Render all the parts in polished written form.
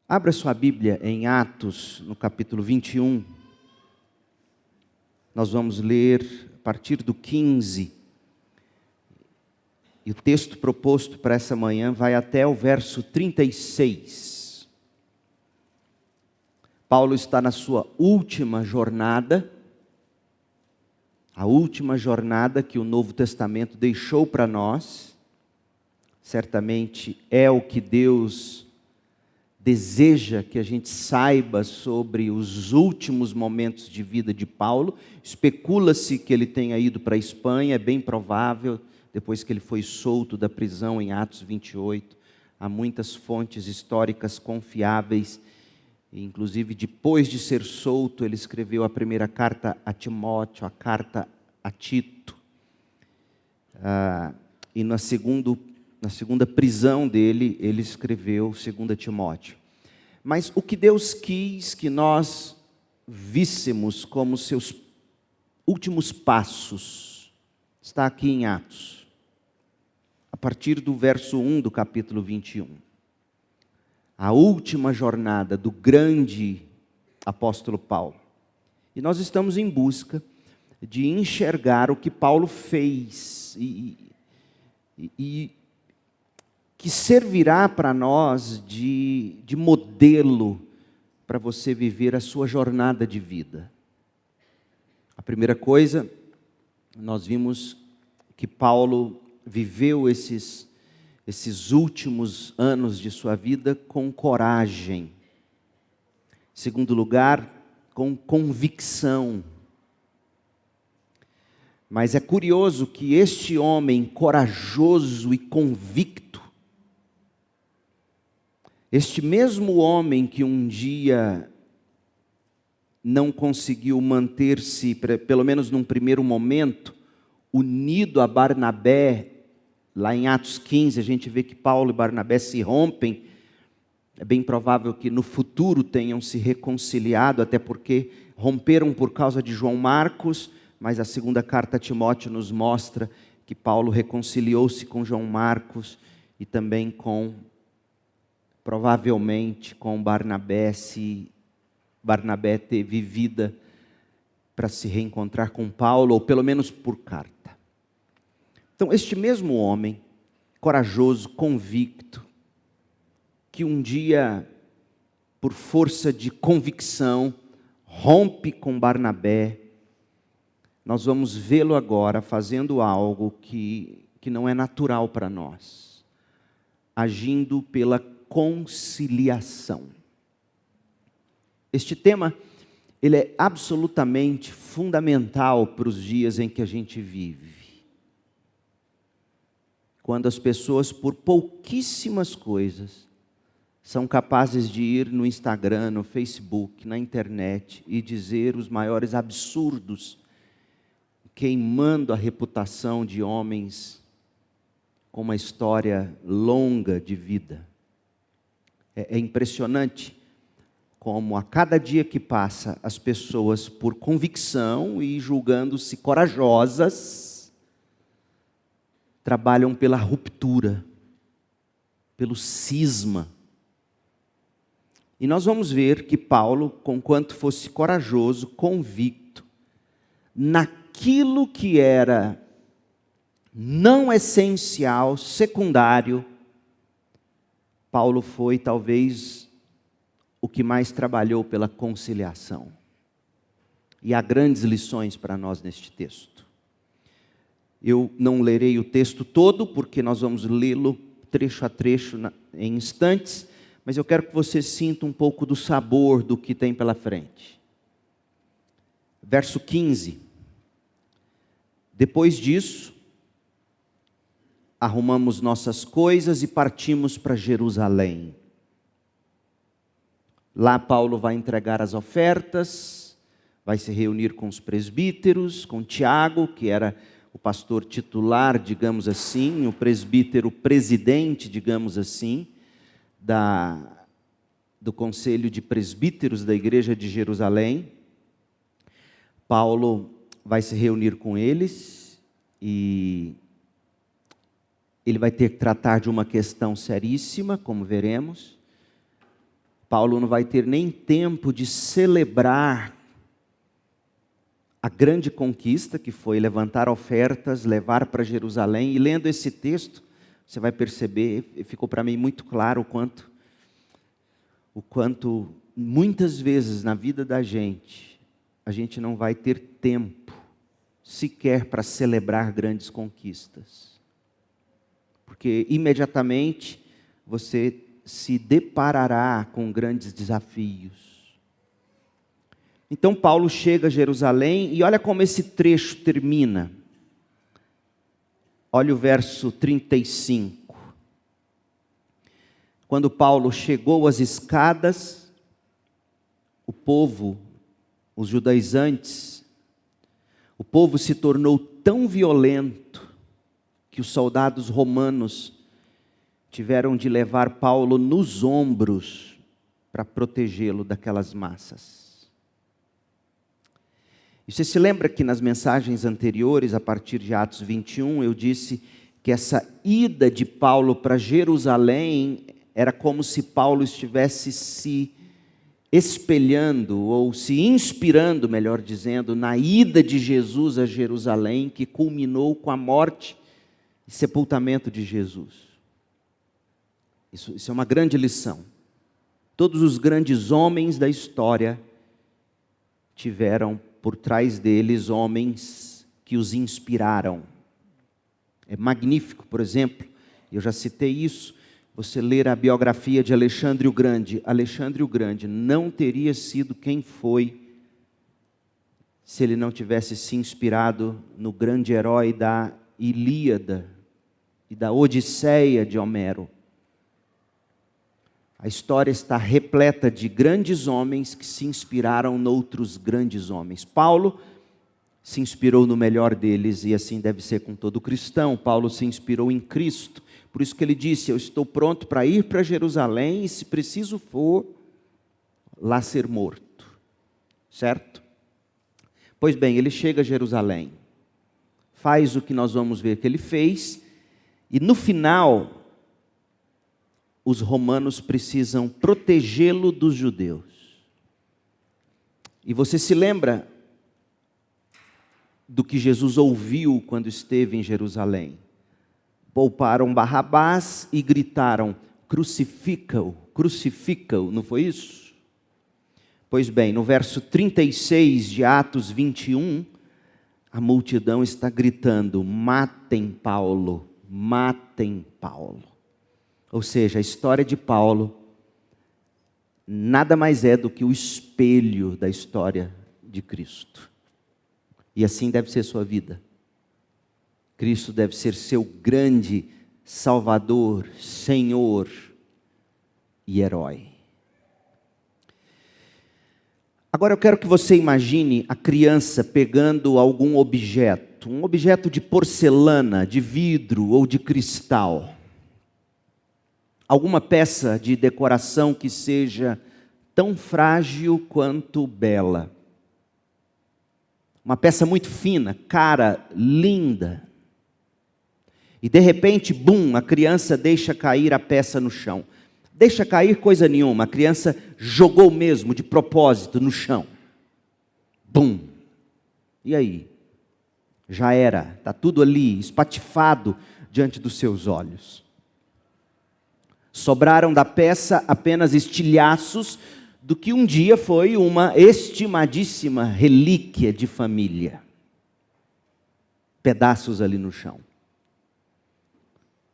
Abra sua Bíblia em Atos, no capítulo 21. Nós vamos ler a partir do 15. E o texto proposto para essa manhã vai até o verso 36. Paulo está na sua última jornada, a última jornada que o Novo Testamento deixou para nós. Certamente é o que Deus deseja que a gente saiba sobre os últimos momentos de vida de Paulo. Especula-se que ele tenha ido para a Espanha, é bem provável, depois que ele foi solto da prisão em Atos 28. Há muitas fontes históricas confiáveis, inclusive depois de ser solto, ele escreveu a primeira carta a Timóteo, a carta a Tito. E na segunda prisão dele, ele escreveu 2 Timóteo. Mas o que Deus quis que nós víssemos como seus últimos passos, está aqui em Atos, a partir do verso 1 do capítulo 21. A última jornada do grande apóstolo Paulo. E nós estamos em busca de enxergar o que Paulo fez e que servirá para nós de modelo para você viver a sua jornada de vida. A primeira coisa, nós vimos que Paulo viveu esses últimos anos de sua vida com coragem. Em segundo lugar, com convicção. Mas é curioso que este homem corajoso e convicto, este mesmo homem que um dia não conseguiu manter-se, pelo menos num primeiro momento, unido a Barnabé, lá em Atos 15, a gente vê que Paulo e Barnabé se rompem. É bem provável que no futuro tenham se reconciliado, até porque romperam por causa de João Marcos, mas a segunda carta a Timóteo nos mostra que Paulo reconciliou-se com João Marcos e também provavelmente com Barnabé, se Barnabé teve vida para se reencontrar com Paulo, ou pelo menos por carta. Então, este mesmo homem, corajoso, convicto, que um dia, por força de convicção, rompe com Barnabé, nós vamos vê-lo agora fazendo algo que não é natural para nós, agindo pela conciliação. Este tema, ele é absolutamente fundamental para os dias em que a gente vive. Quando as pessoas, por pouquíssimas coisas, são capazes de ir no Instagram, no Facebook, na internet e dizer os maiores absurdos, queimando a reputação de homens com uma história longa de vida. É impressionante como a cada dia que passa, as pessoas, por convicção e julgando-se corajosas, trabalham pela ruptura, pelo cisma. E nós vamos ver que Paulo, conquanto fosse corajoso, convicto, naquilo que era não essencial, secundário, Paulo foi talvez o que mais trabalhou pela conciliação. E há grandes lições para nós neste texto. Eu não lerei o texto todo, porque nós vamos lê-lo trecho a trecho em instantes, mas eu quero que você sinta um pouco do sabor do que tem pela frente. Verso 15. Depois disso, arrumamos nossas coisas e partimos para Jerusalém. Lá Paulo vai entregar as ofertas, vai se reunir com os presbíteros, com Tiago, que era o pastor titular, digamos assim, o presbítero presidente, digamos assim, do conselho de presbíteros da igreja de Jerusalém. Paulo vai se reunir com eles e ele vai ter que tratar de uma questão seríssima, como veremos. Paulo não vai ter nem tempo de celebrar a grande conquista que foi levantar ofertas, levar para Jerusalém. E lendo esse texto, você vai perceber, ficou para mim muito claro o quanto muitas vezes na vida da gente, a gente não vai ter tempo sequer para celebrar grandes conquistas. Porque imediatamente você se deparará com grandes desafios. Então Paulo chega a Jerusalém e olha como esse trecho termina. Olha o verso 35. Quando Paulo chegou às escadas, o povo, os judaizantes, o povo se tornou tão violento que os soldados romanos tiveram de levar Paulo nos ombros para protegê-lo daquelas massas. E você se lembra que nas mensagens anteriores, a partir de Atos 21, eu disse que essa ida de Paulo para Jerusalém era como se Paulo estivesse se espelhando, ou se inspirando, melhor dizendo, na ida de Jesus a Jerusalém, que culminou com a morte e sepultamento de Jesus. Isso é uma grande lição. Todos os grandes homens da história tiveram por trás deles homens que os inspiraram. É magnífico, por exemplo, eu já citei isso, você ler a biografia de Alexandre o Grande. Alexandre o Grande não teria sido quem foi se ele não tivesse se inspirado no grande herói da Ilíada e da Odisseia de Homero. A história está repleta de grandes homens que se inspiraram noutros grandes homens. Paulo se inspirou no melhor deles, e assim deve ser com todo cristão. Paulo se inspirou em Cristo. Por isso que ele disse, eu estou pronto para ir para Jerusalém, e se preciso for, lá ser morto. Certo? Pois bem, ele chega a Jerusalém, faz o que nós vamos ver que ele fez, e no final os romanos precisam protegê-lo dos judeus. E você se lembra do que Jesus ouviu quando esteve em Jerusalém? Pouparam Barrabás e gritaram, crucifica-o, crucifica-o, não foi isso? Pois bem, no verso 36 de Atos 21, a multidão está gritando, matem Paulo, matem Paulo. Ou seja, a história de Paulo nada mais é do que o espelho da história de Cristo. E assim deve ser sua vida. Cristo deve ser seu grande Salvador, Senhor e herói. Agora eu quero que você imagine a criança pegando algum objeto, um objeto de porcelana, de vidro ou de cristal. Alguma peça de decoração que seja tão frágil quanto bela. Uma peça muito fina, cara, linda. E de repente, bum, a criança deixa cair a peça no chão. Deixa cair coisa nenhuma, a criança jogou mesmo, de propósito, no chão. Bum. E aí? Já era, está tudo ali, espatifado diante dos seus olhos. Sobraram da peça apenas estilhaços do que um dia foi uma estimadíssima relíquia de família. Pedaços ali no chão.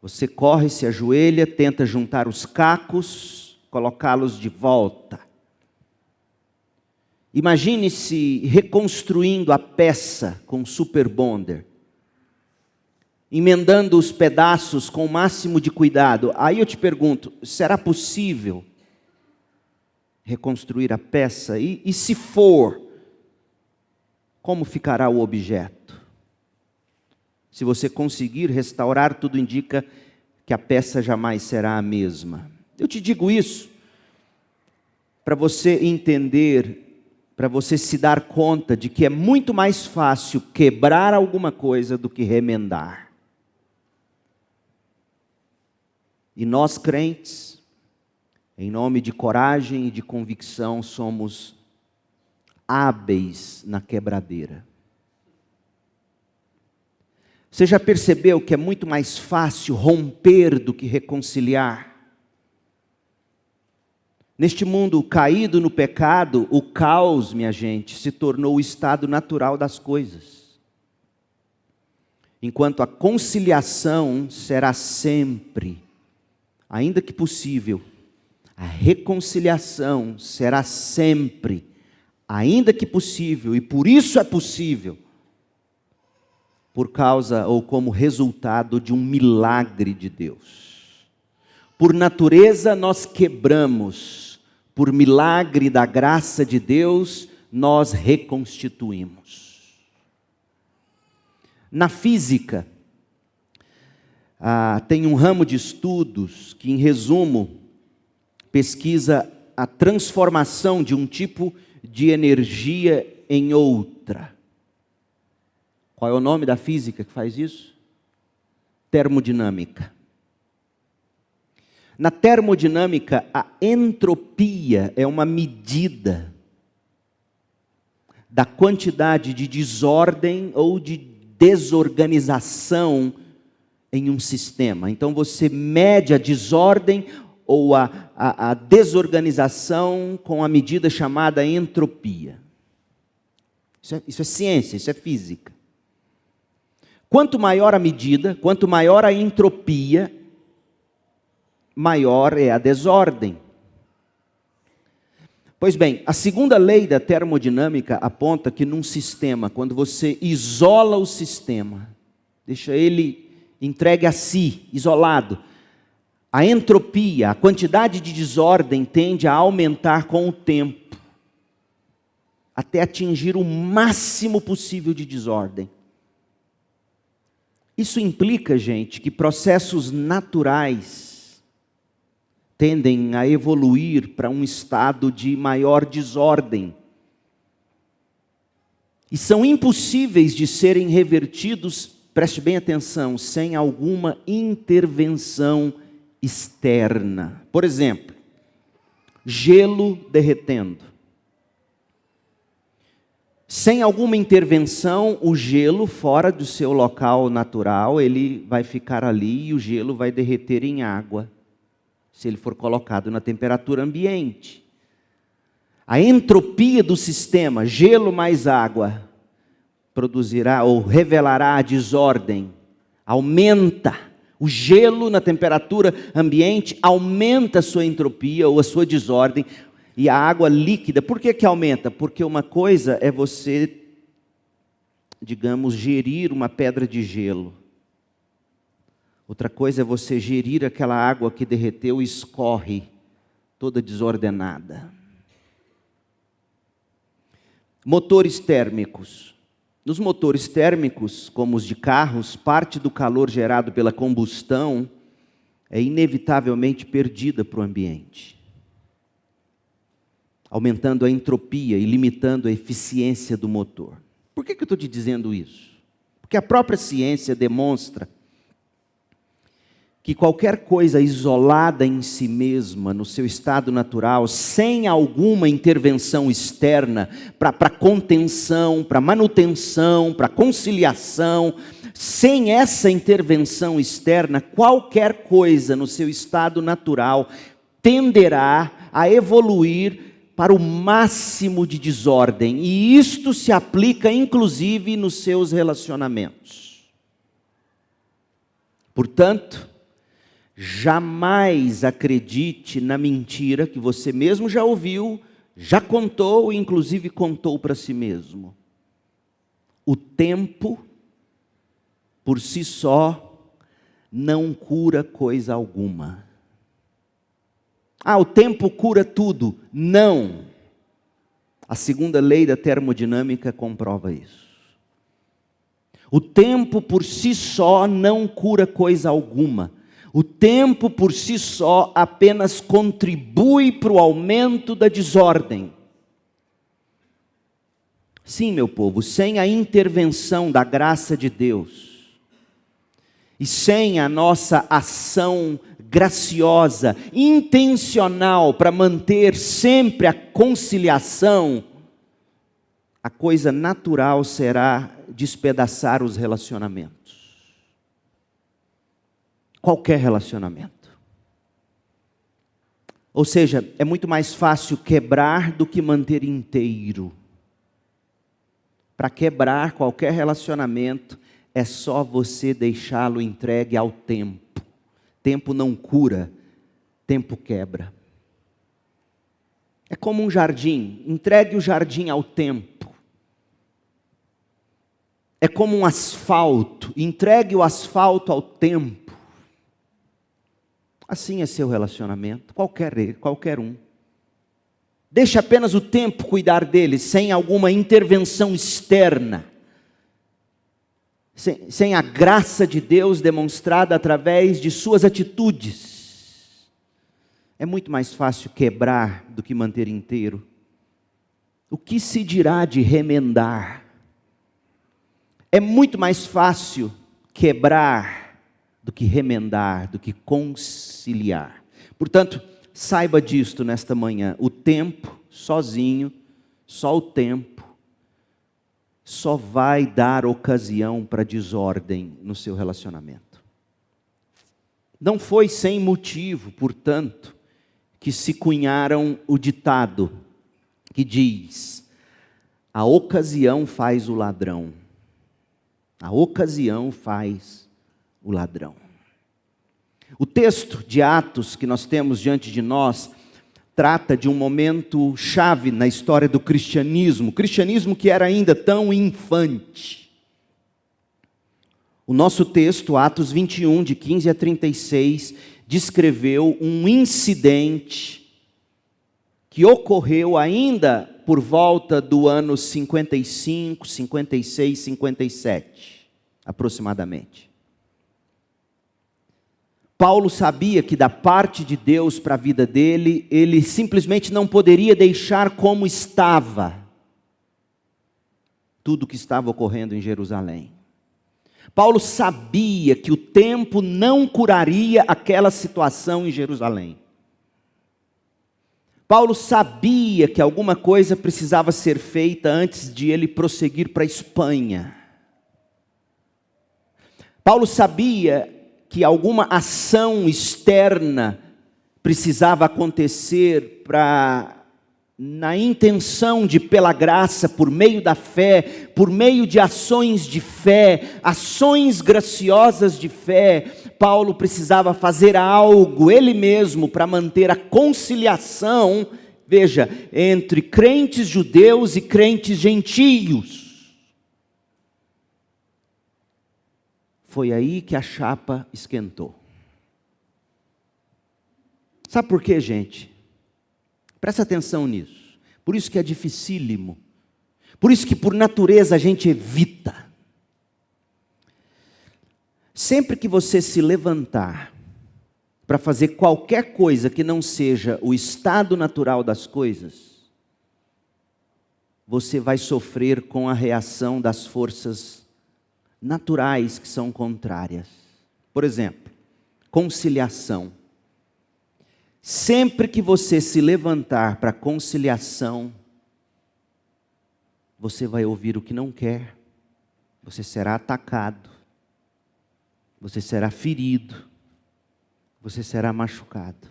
Você corre, se ajoelha, tenta juntar os cacos, colocá-los de volta. Imagine-se reconstruindo a peça com super bonder, emendando os pedaços com o máximo de cuidado. Aí eu te pergunto, será possível reconstruir a peça? E se for, como ficará o objeto? Se você conseguir restaurar, tudo indica que a peça jamais será a mesma. Eu te digo isso para você entender, para você se dar conta de que é muito mais fácil quebrar alguma coisa do que remendar. E nós crentes, Em nome de coragem e de convicção, somos hábeis na quebradeira. Você já percebeu que é muito mais fácil romper do que reconciliar? Neste mundo caído no pecado, o caos, minha gente, se tornou o estado natural das coisas. Enquanto a conciliação será sempre, ainda que possível, a reconciliação será sempre, ainda que possível, e por isso é possível, por causa ou como resultado de um milagre de Deus. Por natureza nós quebramos, por milagre da graça de Deus nós reconstituímos. Na física, tem um ramo de estudos que, em resumo, pesquisa a transformação de um tipo de energia em outra. Qual é o nome da física que faz isso? Termodinâmica. Na termodinâmica, a entropia é uma medida da quantidade de desordem ou de desorganização em um sistema. Então você mede a desordem ou a desorganização com a medida chamada entropia. Isso é ciência, isso é física. Quanto maior a medida, quanto maior a entropia, maior é a desordem. Pois bem, a segunda lei da termodinâmica aponta que num sistema, quando você isola o sistema, deixa ele entregue a si, isolado, a entropia, a quantidade de desordem tende a aumentar com o tempo, até atingir o máximo possível de desordem. Isso implica, gente, que processos naturais tendem a evoluir para um estado de maior desordem. E são impossíveis de serem revertidos, preste bem atenção, sem alguma intervenção externa. Por exemplo, gelo derretendo. Sem alguma intervenção, o gelo, fora do seu local natural, ele vai ficar ali e o gelo vai derreter em água, se ele for colocado na temperatura ambiente. A entropia do sistema, gelo mais água, produzirá ou revelará a desordem, aumenta. O gelo na temperatura ambiente aumenta a sua entropia ou a sua desordem. E a água líquida, por que aumenta? Porque uma coisa é você, digamos, gerir uma pedra de gelo. Outra coisa é você gerir aquela água que derreteu e escorre, toda desordenada. Motores térmicos. Nos motores térmicos, como os de carros, parte do calor gerado pela combustão é inevitavelmente perdida para o ambiente, aumentando a entropia e limitando a eficiência do motor. Por que eu estou te dizendo isso? Porque a própria ciência demonstra que qualquer coisa isolada em si mesma, no seu estado natural, sem alguma intervenção externa, para contenção, para manutenção, para conciliação, sem essa intervenção externa, qualquer coisa no seu estado natural tenderá a evoluir para o máximo de desordem. E isto se aplica inclusive nos seus relacionamentos. Portanto, jamais acredite na mentira que você mesmo já ouviu, já contou e inclusive contou para si mesmo. O tempo, por si só, não cura coisa alguma. O tempo cura tudo. Não. A segunda lei da termodinâmica comprova isso. O tempo por si só não cura coisa alguma. O tempo por si só apenas contribui para o aumento da desordem. Sim, meu povo, sem a intervenção da graça de Deus e sem a nossa ação graciosa, intencional para manter sempre a conciliação, a coisa natural será despedaçar os relacionamentos. Qualquer relacionamento. Ou seja, é muito mais fácil quebrar do que manter inteiro. Para quebrar qualquer relacionamento, é só você deixá-lo entregue ao tempo. Tempo não cura, tempo quebra. É como um jardim, entregue o jardim ao tempo. É como um asfalto, entregue o asfalto ao tempo. Assim é seu relacionamento, qualquer um. Deixe apenas o tempo cuidar dele, sem alguma intervenção externa. Sem a graça de Deus demonstrada através de suas atitudes. É muito mais fácil quebrar do que manter inteiro. O que se dirá de remendar? É muito mais fácil quebrar do que remendar, do que conciliar. Portanto, saiba disto nesta manhã. O tempo, sozinho, só o tempo, só vai dar ocasião para desordem no seu relacionamento. Não foi sem motivo, portanto, que se cunharam o ditado que diz: a ocasião faz o ladrão. A ocasião faz o ladrão. O texto de Atos que nós temos diante de nós trata de um momento chave na história do cristianismo. O cristianismo que era ainda tão infante. O nosso texto, Atos 21, de 15 a 36, descreveu um incidente que ocorreu ainda por volta do ano 55, 56, 57, aproximadamente. Paulo sabia que da parte de Deus para a vida dele, ele simplesmente não poderia deixar como estava tudo o que estava ocorrendo em Jerusalém. Paulo sabia que o tempo não curaria aquela situação em Jerusalém. Paulo sabia que alguma coisa precisava ser feita antes de ele prosseguir para a Espanha. Paulo sabia que alguma ação externa precisava acontecer na intenção de, pela graça, por meio da fé, por meio de ações de fé, ações graciosas de fé, Paulo precisava fazer algo, ele mesmo, para manter a conciliação, veja, entre crentes judeus e crentes gentios. Foi aí que a chapa esquentou. Sabe por quê, gente? Presta atenção nisso. Por isso que é dificílimo. Por isso que por natureza a gente evita. Sempre que você se levantar para fazer qualquer coisa que não seja o estado natural das coisas, você vai sofrer com a reação das forças naturais que são contrárias. Por exemplo, conciliação. Sempre que você se levantar para conciliação, você vai ouvir o que não quer, você será atacado, você será ferido, você será machucado.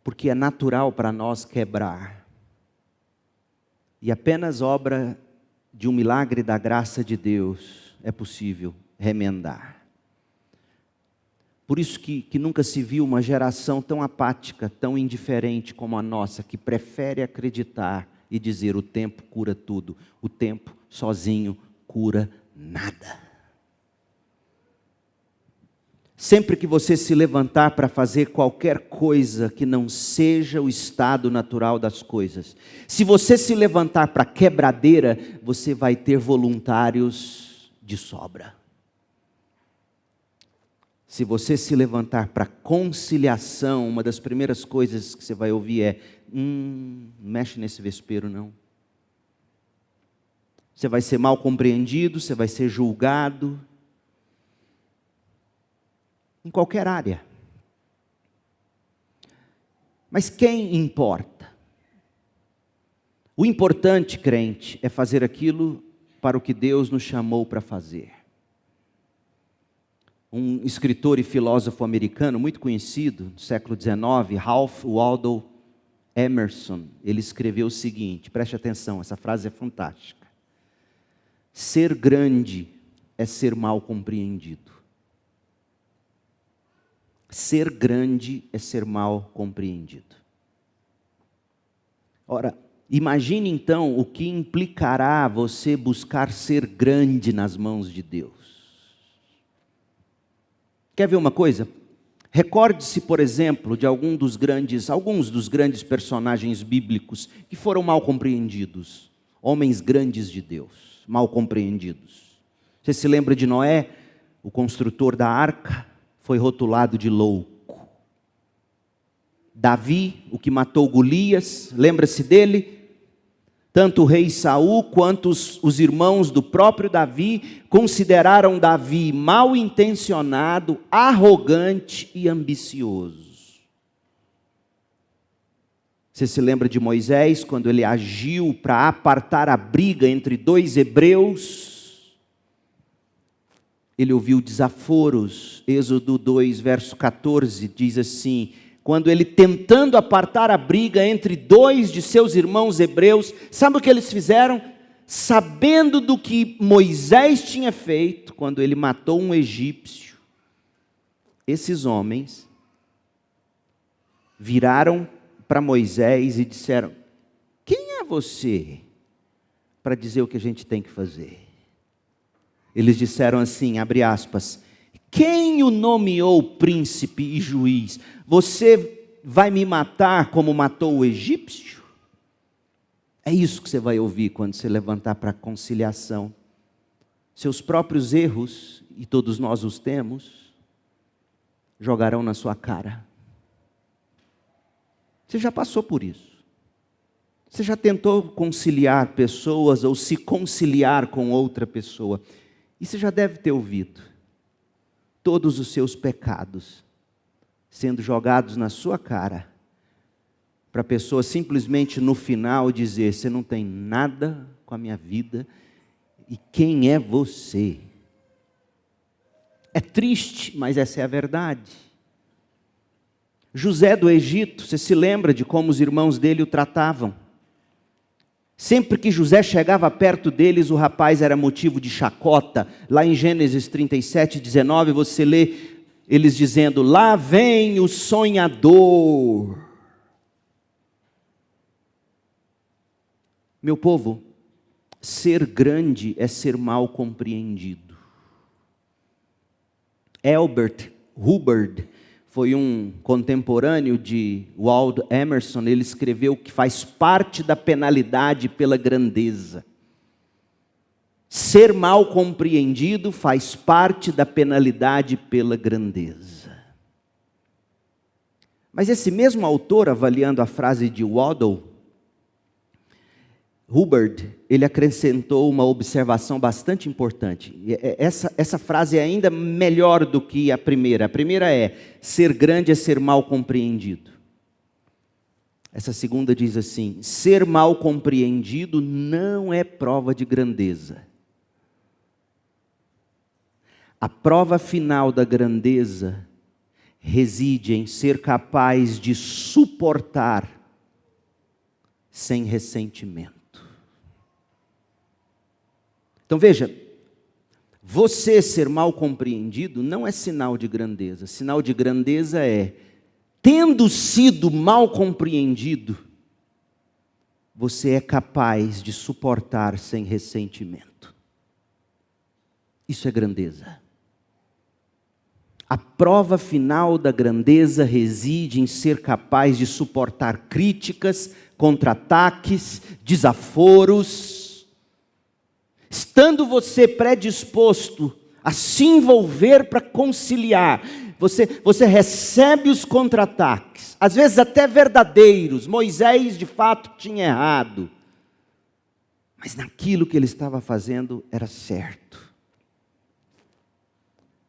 Porque é natural para nós quebrar. E apenas obra de um milagre da graça de Deus é possível remendar. Por isso que nunca se viu uma geração tão apática, tão indiferente como a nossa, que prefere acreditar e dizer: o tempo cura tudo. O tempo sozinho cura nada. Sempre que você se levantar para fazer qualquer coisa que não seja o estado natural das coisas, se você se levantar para quebradeira, você vai ter voluntários de sobra. Se você se levantar para conciliação, uma das primeiras coisas que você vai ouvir é: não mexe nesse vespeiro não. Você vai ser mal compreendido, você vai ser julgado. em qualquer área. Mas quem importa? O importante, crente, é fazer aquilo para o que Deus nos chamou para fazer. Um escritor e filósofo americano muito conhecido, no século XIX, Ralph Waldo Emerson, ele escreveu o seguinte, preste atenção, essa frase é fantástica. Ser grande é ser mal compreendido. Ser grande é ser mal compreendido. Ora, imagine então o que implicará você buscar ser grande nas mãos de Deus. Quer ver uma coisa? Recorde-se, por exemplo, de alguns dos grandes personagens bíblicos que foram mal compreendidos. Homens grandes de Deus, mal compreendidos. Você se lembra de Noé? O construtor da arca foi rotulado de louco. Davi, o que matou Golias, lembra-se dele? Tanto o rei Saul quanto os irmãos do próprio Davi consideraram Davi mal intencionado, arrogante e ambicioso. Você se lembra de Moisés, quando ele agiu para apartar a briga entre dois hebreus? Ele ouviu desaforos. Êxodo 2, verso 14, diz assim: quando ele tentando apartar a briga entre dois de seus irmãos hebreus, sabe o que eles fizeram? Sabendo do que Moisés tinha feito, quando ele matou um egípcio, esses homens viraram para Moisés e disseram: quem é você para dizer o que a gente tem que fazer? Eles disseram assim, abre aspas, quem o nomeou príncipe e juiz? Você vai me matar como matou o egípcio? É isso que você vai ouvir quando você levantar para a conciliação. Seus próprios erros, e todos nós os temos, jogarão na sua cara. Você já passou por isso. Você já tentou conciliar pessoas ou se conciliar com outra pessoa. E você já deve ter ouvido todos os seus pecados sendo jogados na sua cara, para a pessoa simplesmente no final dizer: você não tem nada com a minha vida, e quem é você? É triste, mas essa é a verdade. José do Egito, você se lembra de como os irmãos dele o tratavam? Sempre que José chegava perto deles, o rapaz era motivo de chacota. Lá em Gênesis 37, 19, você lê eles dizendo: lá vem o sonhador. Meu povo, ser grande é ser mal compreendido. Albert Hubbard foi um contemporâneo de Waldo Emerson. Ele escreveu que faz parte da penalidade pela grandeza. Ser mal compreendido faz parte da penalidade pela grandeza. Mas esse mesmo autor, avaliando a frase de Waldo Hubbard, ele acrescentou uma observação bastante importante. Essa frase é ainda melhor do que a primeira. A primeira é: ser grande é ser mal compreendido. Essa segunda diz assim: ser mal compreendido não é prova de grandeza. A prova final da grandeza reside em ser capaz de suportar sem ressentimento. Então veja, você ser mal compreendido não é sinal de grandeza. Sinal de grandeza é, tendo sido mal compreendido, você é capaz de suportar sem ressentimento. Isso é grandeza. A prova final da grandeza reside em ser capaz de suportar críticas, contra-ataques, desaforos. Estando você predisposto a se envolver para conciliar, você recebe os contra-ataques, às vezes até verdadeiros. Moisés de fato tinha errado, mas naquilo que ele estava fazendo era certo.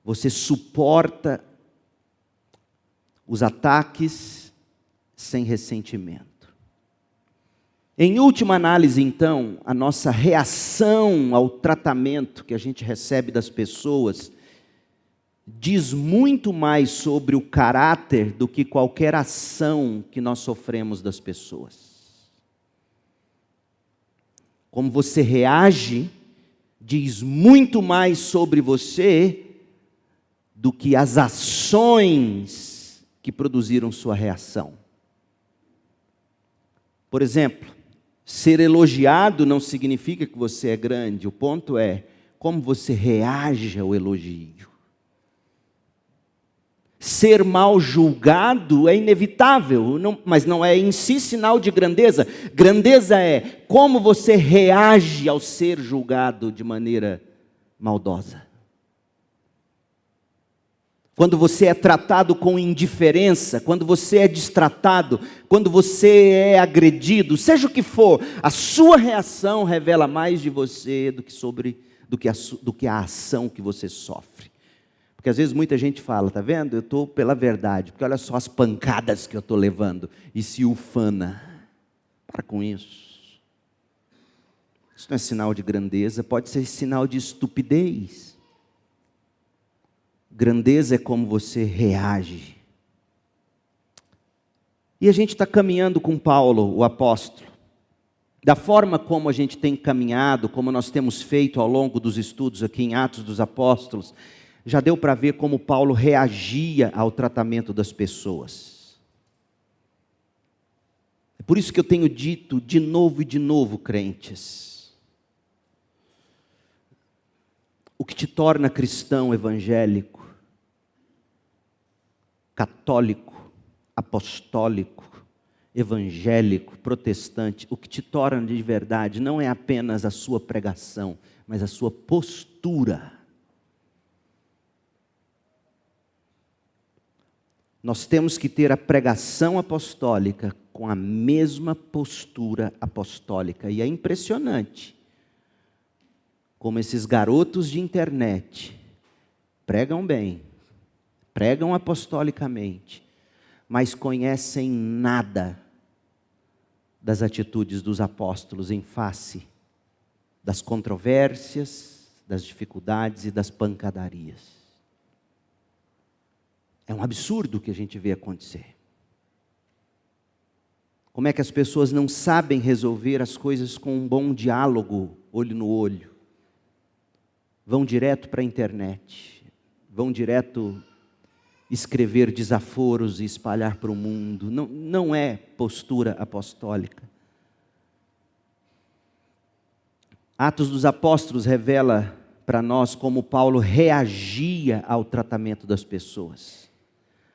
Você suporta os ataques sem ressentimento. Em última análise, então, a nossa reação ao tratamento que a gente recebe das pessoas diz muito mais sobre o caráter do que qualquer ação que nós sofremos das pessoas. Como você reage diz muito mais sobre você do que as ações que produziram sua reação. Por exemplo, ser elogiado não significa que você é grande. O ponto é como você reage ao elogio. Ser mal julgado é inevitável, mas não é em si sinal de grandeza. Grandeza é como você reage ao ser julgado de maneira maldosa. Quando você é tratado com indiferença, quando você é destratado, quando você é agredido, seja o que for, a sua reação revela mais de você do que a ação que você sofre. Porque às vezes muita gente fala, tá vendo? Eu estou pela verdade, porque olha só as pancadas que eu estou levando, e se ufana. Para com isso. Isso não é sinal de grandeza, pode ser sinal de estupidez. Grandeza é como você reage. E a gente está caminhando com Paulo, o apóstolo. Da forma como a gente tem caminhado, como nós temos feito ao longo dos estudos aqui em Atos dos Apóstolos, já deu para ver como Paulo reagia ao tratamento das pessoas. É por isso que eu tenho dito de novo e de novo, crentes, o que te torna cristão evangélico, católico, apostólico, evangélico, protestante, o que te torna de verdade não é apenas a sua pregação, mas a sua postura. Nós temos que ter a pregação apostólica com a mesma postura apostólica. E é impressionante como esses garotos de internet pregam bem, pregam apostolicamente, mas conhecem nada das atitudes dos apóstolos em face das controvérsias, das dificuldades e das pancadarias. É um absurdo o que a gente vê acontecer. Como é que as pessoas não sabem resolver as coisas com um bom diálogo, olho no olho? Vão direto para a internet, vão direto escrever desaforos e espalhar para o mundo. Não é postura apostólica. Atos dos Apóstolos revela para nós como Paulo reagia ao tratamento das pessoas.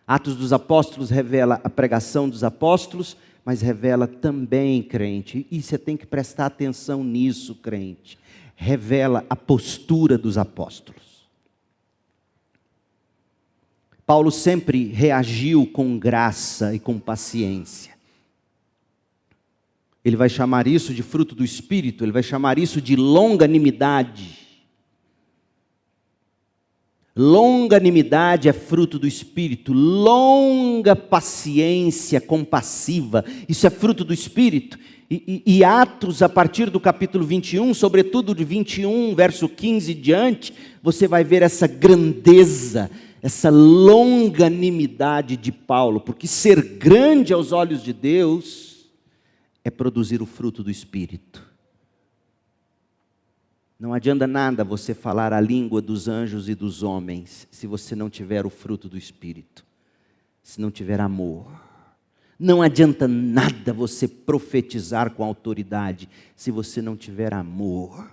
Atos dos Apóstolos revela a pregação dos apóstolos, mas revela também, crente, e você tem que prestar atenção nisso, crente, revela a postura dos apóstolos. Paulo sempre reagiu com graça e com paciência. Ele vai chamar isso de fruto do Espírito, ele vai chamar isso de longanimidade. Longanimidade é fruto do Espírito, longa paciência compassiva, isso é fruto do Espírito. E Atos, a partir do capítulo 21, sobretudo de 21, verso 15 e diante, você vai ver essa grandeza, essa longanimidade de Paulo, porque ser grande aos olhos de Deus é produzir o fruto do Espírito. Não adianta nada você falar a língua dos anjos e dos homens, se você não tiver o fruto do Espírito, se não tiver amor. Não adianta nada você profetizar com autoridade, se você não tiver amor.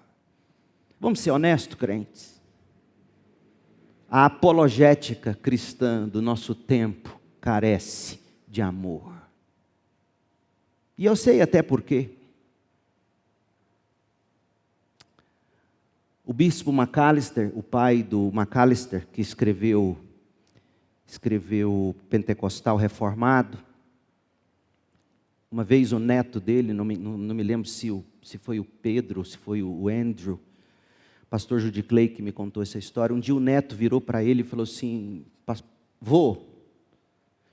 Vamos ser honestos, crentes? A apologética cristã do nosso tempo carece de amor. E eu sei até por quê. O bispo Macalister, o pai do Macalister, que escreveu Pentecostal Reformado, uma vez o neto dele, não me lembro se foi o Pedro, se foi o Andrew, pastor Judy Clay que me contou essa história, um dia o neto virou para ele e falou assim, vô,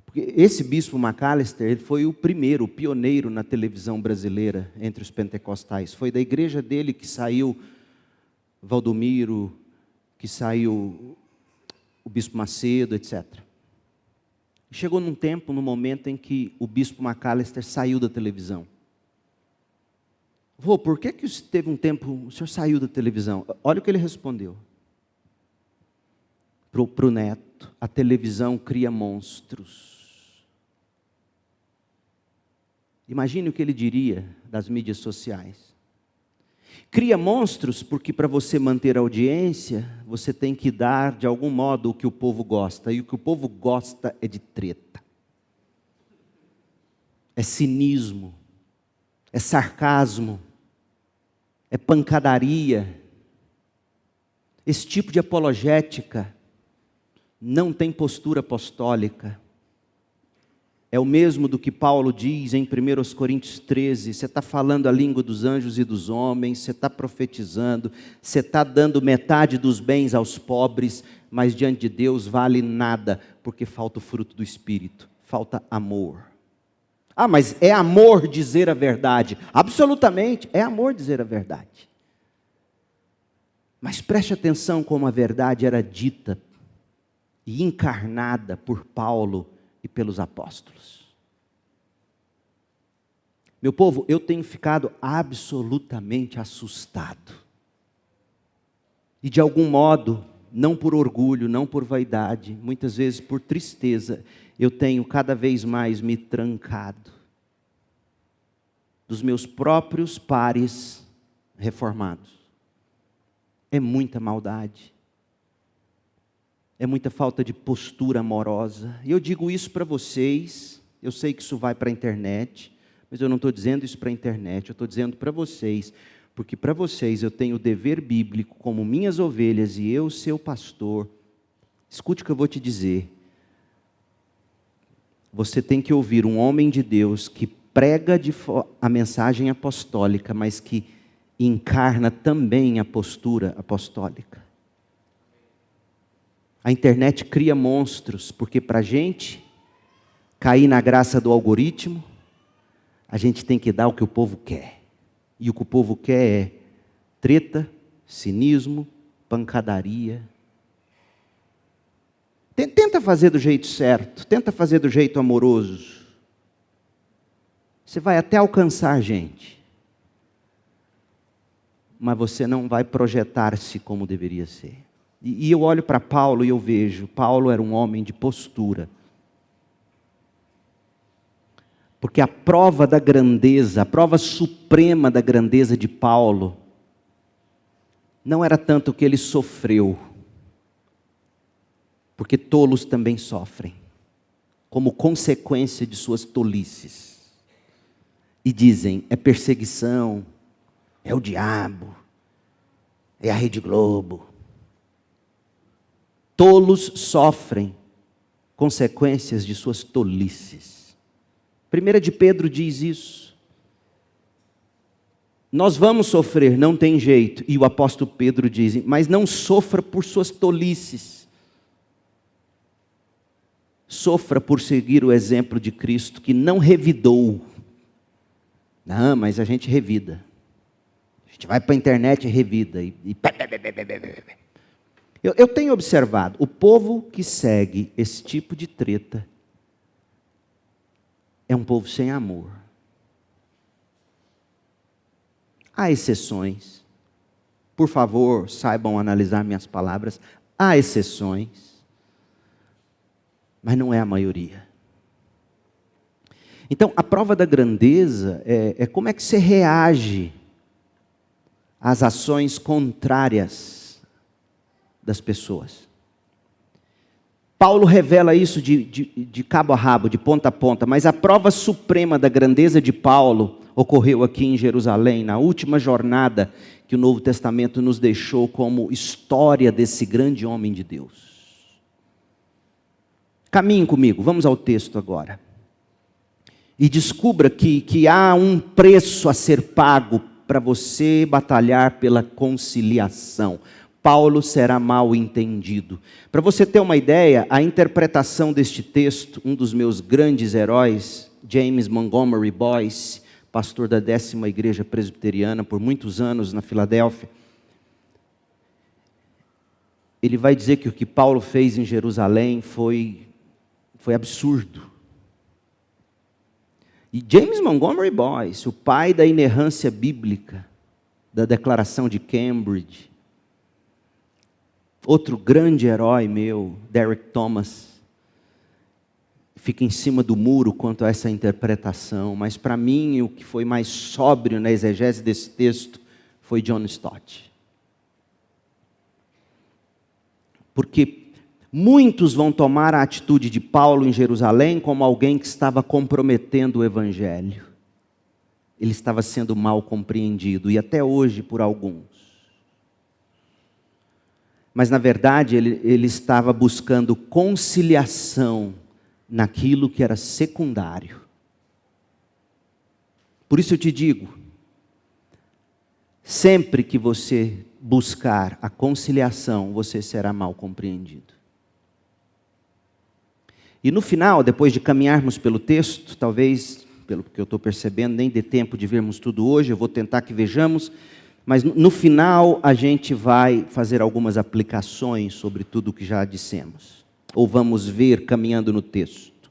Porque esse bispo Macalister, ele foi o primeiro, o pioneiro na televisão brasileira entre os pentecostais. Foi da igreja dele que saiu Valdomiro, que saiu o bispo Macedo, etc. Chegou num tempo, num momento em que o bispo Macalister saiu da televisão. Vô, por que teve um tempo, o senhor saiu da televisão? Olha o que ele respondeu. Para o neto, a televisão cria monstros. Imagine o que ele diria das mídias sociais. Cria monstros porque para você manter a audiência, você tem que dar de algum modo o que o povo gosta. E o que o povo gosta é de treta. É cinismo. É sarcasmo. É pancadaria. Esse tipo de apologética não tem postura apostólica. É o mesmo do que Paulo diz em 1 Coríntios 13, você está falando a língua dos anjos e dos homens, você está profetizando, você está dando metade dos bens aos pobres, mas diante de Deus vale nada, porque falta o fruto do Espírito, falta amor. Ah, mas é amor dizer a verdade. Absolutamente, é amor dizer a verdade. Mas preste atenção como a verdade era dita e encarnada por Paulo e pelos apóstolos. Meu povo, eu tenho ficado absolutamente assustado. E de algum modo, não por orgulho, não por vaidade, muitas vezes por tristeza, eu tenho cada vez mais me trancado dos meus próprios pares reformados. É muita maldade. É muita falta de postura amorosa. E eu digo isso para vocês, eu sei que isso vai para a internet, mas eu não estou dizendo isso para a internet, eu estou dizendo para vocês, porque para vocês eu tenho o dever bíblico como minhas ovelhas e eu, seu pastor. Escute o que eu vou te dizer. Você tem que ouvir um homem de Deus que prega a mensagem apostólica, mas que encarna também a postura apostólica. A internet cria monstros, porque para a gente cair na graça do algoritmo, a gente tem que dar o que o povo quer. E o que o povo quer é treta, cinismo, pancadaria. Tenta fazer do jeito certo, tenta fazer do jeito amoroso. Você vai até alcançar a gente. Mas você não vai projetar-se como deveria ser. E eu olho para Paulo e eu vejo, Paulo era um homem de postura. Porque a prova da grandeza, a prova suprema da grandeza de Paulo, não era tanto o que ele sofreu, porque tolos também sofrem, como consequência de suas tolices. E dizem, é perseguição, é o diabo, é a Rede Globo. Tolos sofrem consequências de suas tolices. 1 de Pedro diz isso. Nós vamos sofrer, não tem jeito. E o apóstolo Pedro diz, mas não sofra por suas tolices. Sofra por seguir o exemplo de Cristo, que não revidou. Não, mas a gente revida. A gente vai para a internet e revida. Eu tenho observado, o povo que segue esse tipo de treta é um povo sem amor. Há exceções. Por favor, saibam analisar minhas palavras. Há exceções. Mas não é a maioria. Então, a prova da grandeza é como é que você reage às ações contrárias das pessoas. Paulo revela isso de cabo a rabo, de ponta a ponta, mas a prova suprema da grandeza de Paulo ocorreu aqui em Jerusalém, na última jornada que o Novo Testamento nos deixou como história desse grande homem de Deus. Caminhe comigo, vamos ao texto agora. E descubra que há um preço a ser pago para você batalhar pela conciliação. Paulo será mal entendido. Para você ter uma ideia, a interpretação deste texto, um dos meus grandes heróis, James Montgomery Boyce, pastor da 10ª Igreja Presbiteriana por muitos anos na Filadélfia, ele vai dizer que o que Paulo fez em Jerusalém foi absurdo. E James Montgomery Boyce, o pai da inerrância bíblica, da Declaração de Cambridge, outro grande herói meu, Derek Thomas, fica em cima do muro quanto a essa interpretação, mas para mim o que foi mais sóbrio na exegese desse texto foi John Stott. Porque muitos vão tomar a atitude de Paulo em Jerusalém como alguém que estava comprometendo o Evangelho. Ele estava sendo mal compreendido, e até hoje por alguns. Mas na verdade ele estava buscando conciliação naquilo que era secundário. Por isso eu te digo, sempre que você buscar a conciliação, você será mal compreendido. E no final, depois de caminharmos pelo texto, talvez, pelo que eu estou percebendo, nem dê tempo de vermos tudo hoje, eu vou tentar que vejamos, mas no final a gente vai fazer algumas aplicações sobre tudo o que já dissemos. Ou vamos ver caminhando no texto.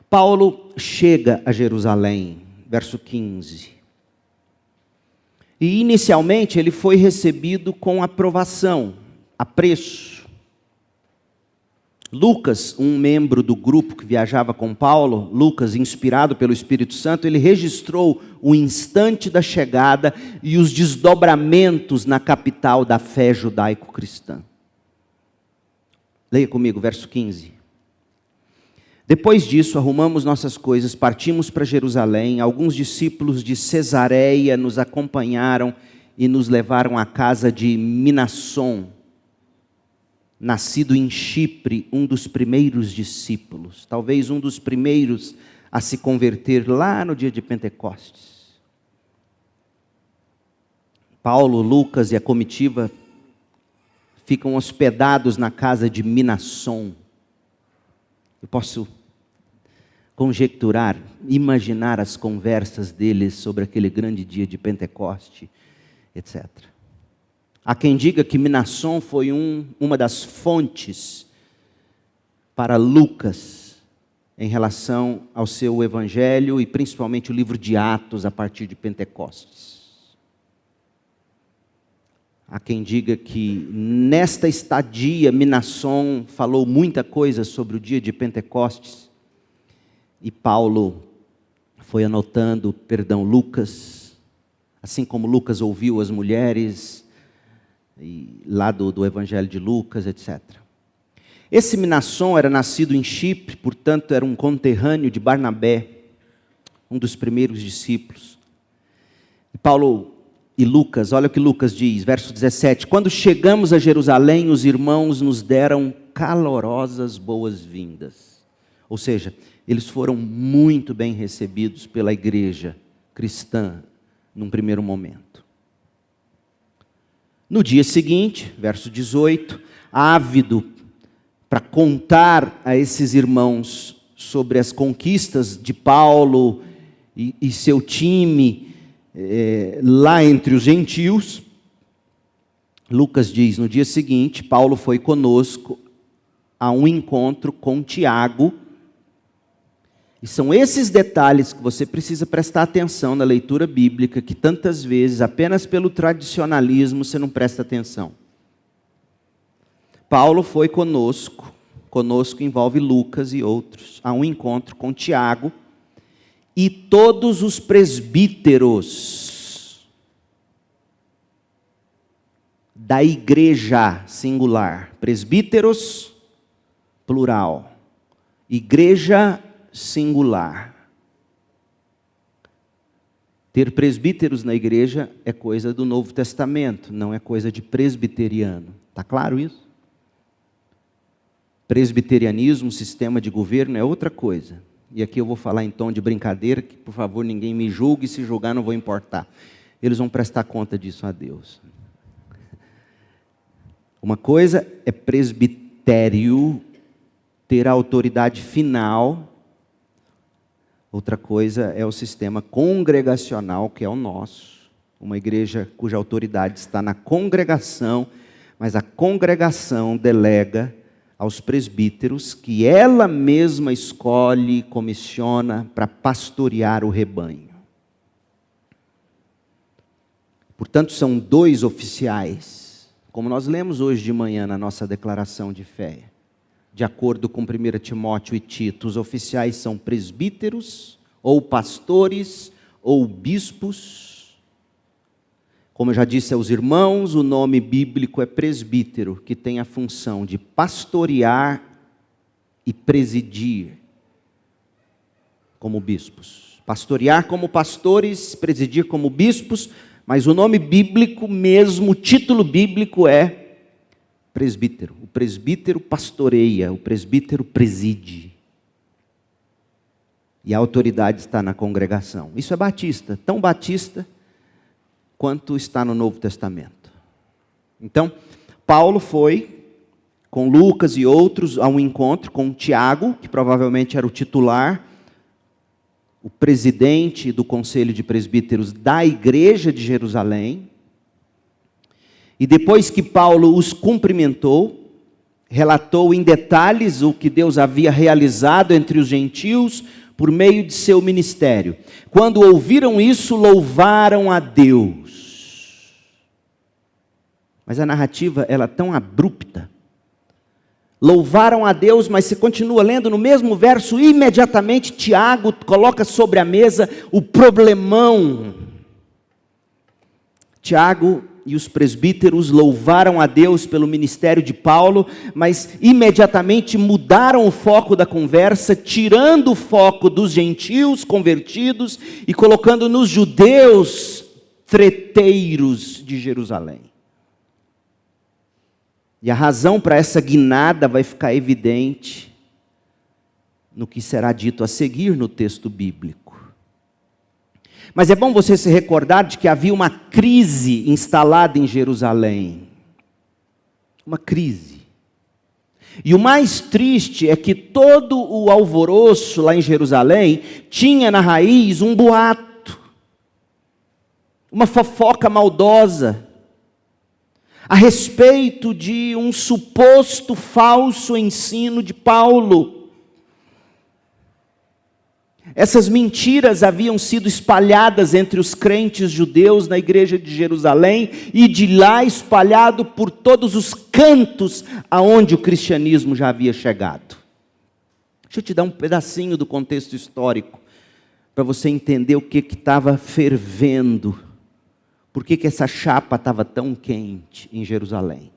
Paulo chega a Jerusalém, verso 15. E inicialmente ele foi recebido com aprovação, apreço. Lucas, um membro do grupo que viajava com Paulo, Lucas, inspirado pelo Espírito Santo, ele registrou o instante da chegada e os desdobramentos na capital da fé judaico-cristã. Leia comigo, verso 15. Depois disso, arrumamos nossas coisas, partimos para Jerusalém. Alguns discípulos de Cesareia nos acompanharam e nos levaram à casa de Minasson, nascido em Chipre, um dos primeiros discípulos, talvez um dos primeiros a se converter lá no dia de Pentecostes. Paulo, Lucas e a comitiva ficam hospedados na casa de Minasson. Eu posso conjecturar, imaginar as conversas deles sobre aquele grande dia de Pentecoste, etc. Há quem diga que Minasson foi uma das fontes para Lucas em relação ao seu evangelho e principalmente o livro de Atos a partir de Pentecostes. Há quem diga que nesta estadia Minasson falou muita coisa sobre o dia de Pentecostes e Paulo foi anotando, Lucas, assim como Lucas ouviu as mulheres lá do evangelho de Lucas, etc. Esse Minasson era nascido em Chipre, portanto era um conterrâneo de Barnabé, um dos primeiros discípulos. E Paulo e Lucas, olha o que Lucas diz, verso 17. Quando chegamos a Jerusalém, os irmãos nos deram calorosas boas-vindas. Ou seja, eles foram muito bem recebidos pela igreja cristã num primeiro momento. No dia seguinte, verso 18, ávido para contar a esses irmãos sobre as conquistas de Paulo e seu time lá entre os gentios, Lucas diz, no dia seguinte, Paulo foi conosco a um encontro com Tiago. E são esses detalhes que você precisa prestar atenção na leitura bíblica, que tantas vezes, apenas pelo tradicionalismo, você não presta atenção. Paulo foi conosco envolve Lucas e outros, a um encontro com Tiago, e todos os presbíteros da igreja, singular, presbíteros, plural, igreja singular. Ter presbíteros na igreja é coisa do Novo Testamento, não é coisa de presbiteriano. Está claro isso? Presbiterianismo, sistema de governo, é outra coisa. E aqui eu vou falar em tom de brincadeira, que por favor ninguém me julgue, se julgar não vou importar. Eles vão prestar conta disso a Deus. Uma coisa é presbitério ter a autoridade final, outra coisa é o sistema congregacional, que é o nosso. Uma igreja cuja autoridade está na congregação, mas a congregação delega aos presbíteros, que ela mesma escolhe e comissiona para pastorear o rebanho. Portanto, são 2 oficiais, como nós lemos hoje de manhã na nossa declaração de fé. De acordo com 1 Timóteo e Tito, os oficiais são presbíteros, ou pastores, ou bispos. Como eu já disse aos irmãos, o nome bíblico é presbítero, que tem a função de pastorear e presidir como bispos. Pastorear como pastores, presidir como bispos, mas o nome bíblico mesmo, o título bíblico é presbítero. O presbítero pastoreia, o presbítero preside. E a autoridade está na congregação. Isso é batista, tão batista quanto está no Novo Testamento. Então, Paulo foi com Lucas e outros a um encontro com Tiago, que provavelmente era o titular, o presidente do conselho de presbíteros da igreja de Jerusalém. E depois que Paulo os cumprimentou, relatou em detalhes o que Deus havia realizado entre os gentios por meio de seu ministério. Quando ouviram isso, louvaram a Deus. Mas a narrativa ela é tão abrupta. Louvaram a Deus, mas você continua lendo no mesmo verso, imediatamente Tiago coloca sobre a mesa o problemão. Tiago e os presbíteros louvaram a Deus pelo ministério de Paulo, mas imediatamente mudaram o foco da conversa, tirando o foco dos gentios convertidos e colocando nos judeus treteiros de Jerusalém. E a razão para essa guinada vai ficar evidente no que será dito a seguir no texto bíblico. Mas é bom você se recordar de que havia uma crise instalada em Jerusalém. Uma crise. E o mais triste é que todo o alvoroço lá em Jerusalém tinha na raiz um boato, uma fofoca maldosa, a respeito de um suposto falso ensino de Paulo. Essas mentiras haviam sido espalhadas entre os crentes judeus na igreja de Jerusalém e de lá espalhado por todos os cantos aonde o cristianismo já havia chegado. Deixa eu te dar um pedacinho do contexto histórico para você entender o que estava fervendo. Por que essa chapa estava tão quente em Jerusalém?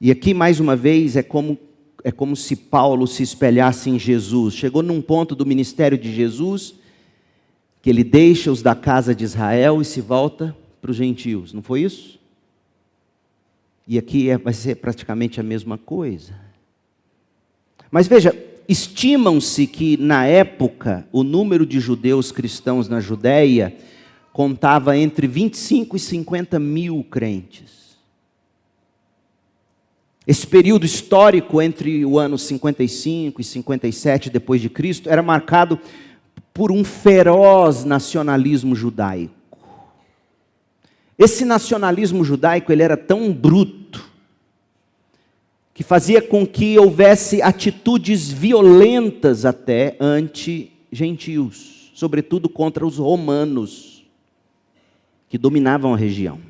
E aqui, mais uma vez, é como se Paulo se espelhasse em Jesus. Chegou num ponto do ministério de Jesus, que ele deixa os da casa de Israel e se volta para os gentios. Não foi isso? E aqui vai ser praticamente a mesma coisa. Mas veja, estimam-se que na época o número de judeus cristãos na Judéia contava entre 25 e 50 mil crentes. Esse período histórico entre o ano 55 e 57 depois de Cristo era marcado por um feroz nacionalismo judaico. Esse nacionalismo judaico ele era tão bruto que fazia com que houvesse atitudes violentas até anti-gentios, sobretudo contra os romanos, que dominavam a região.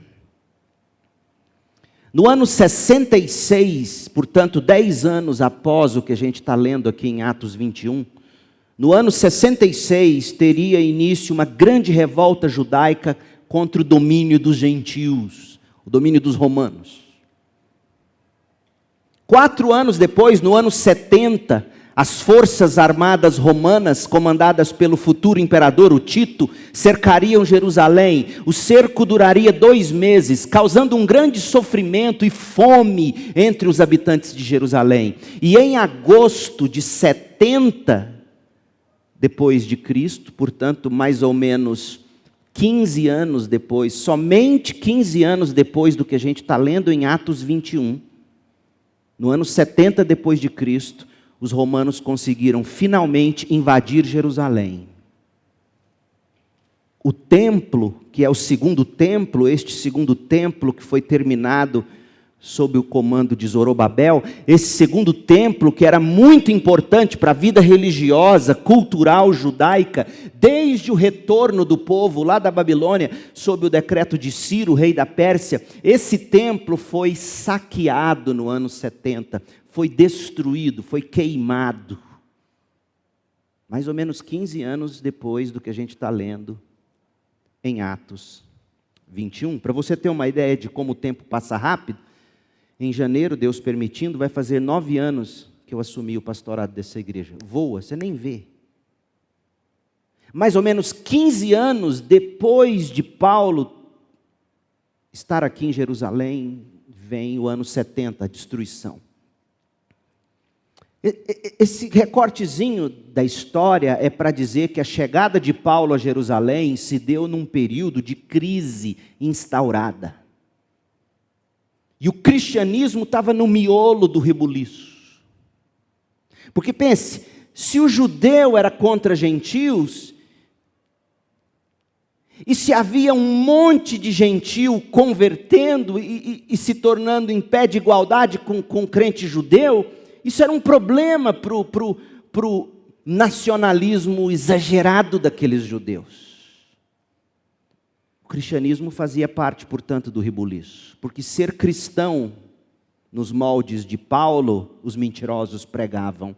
No ano 66, portanto, 10 anos após o que a gente está lendo aqui em Atos 21, no ano 66 teria início uma grande revolta judaica contra o domínio dos gentios, o domínio dos romanos. 4 anos depois, no ano 70, as forças armadas romanas, comandadas pelo futuro imperador, o Tito, cercariam Jerusalém. O cerco duraria 2 meses, causando um grande sofrimento e fome entre os habitantes de Jerusalém. E em agosto de 70 depois de Cristo, portanto, mais ou menos 15 anos depois, somente 15 anos depois do que a gente está lendo em Atos 21, no ano 70 depois de Cristo, os romanos conseguiram finalmente invadir Jerusalém. O templo, que é o segundo templo, este segundo templo que foi terminado sob o comando de Zorobabel, esse segundo templo que era muito importante para a vida religiosa, cultural judaica, desde o retorno do povo lá da Babilônia, sob o decreto de Ciro, rei da Pérsia, esse templo foi saqueado no ano 70, foi destruído, foi queimado. Mais ou menos 15 anos depois do que a gente está lendo em Atos 21. Para você ter uma ideia de como o tempo passa rápido, em janeiro, Deus permitindo, vai fazer 9 anos que eu assumi o pastorado dessa igreja. Voa, você nem vê. Mais ou menos 15 anos depois de Paulo estar aqui em Jerusalém, vem o ano 70, a destruição. Esse recortezinho da história é para dizer que a chegada de Paulo a Jerusalém se deu num período de crise instaurada. E o cristianismo estava no miolo do rebuliço. Porque pense, se o judeu era contra gentios, e se havia um monte de gentil convertendo e se tornando em pé de igualdade com o crente judeu, isso era um problema para o nacionalismo exagerado daqueles judeus. O cristianismo fazia parte, portanto, do rebuliço, porque ser cristão, nos moldes de Paulo, os mentirosos pregavam.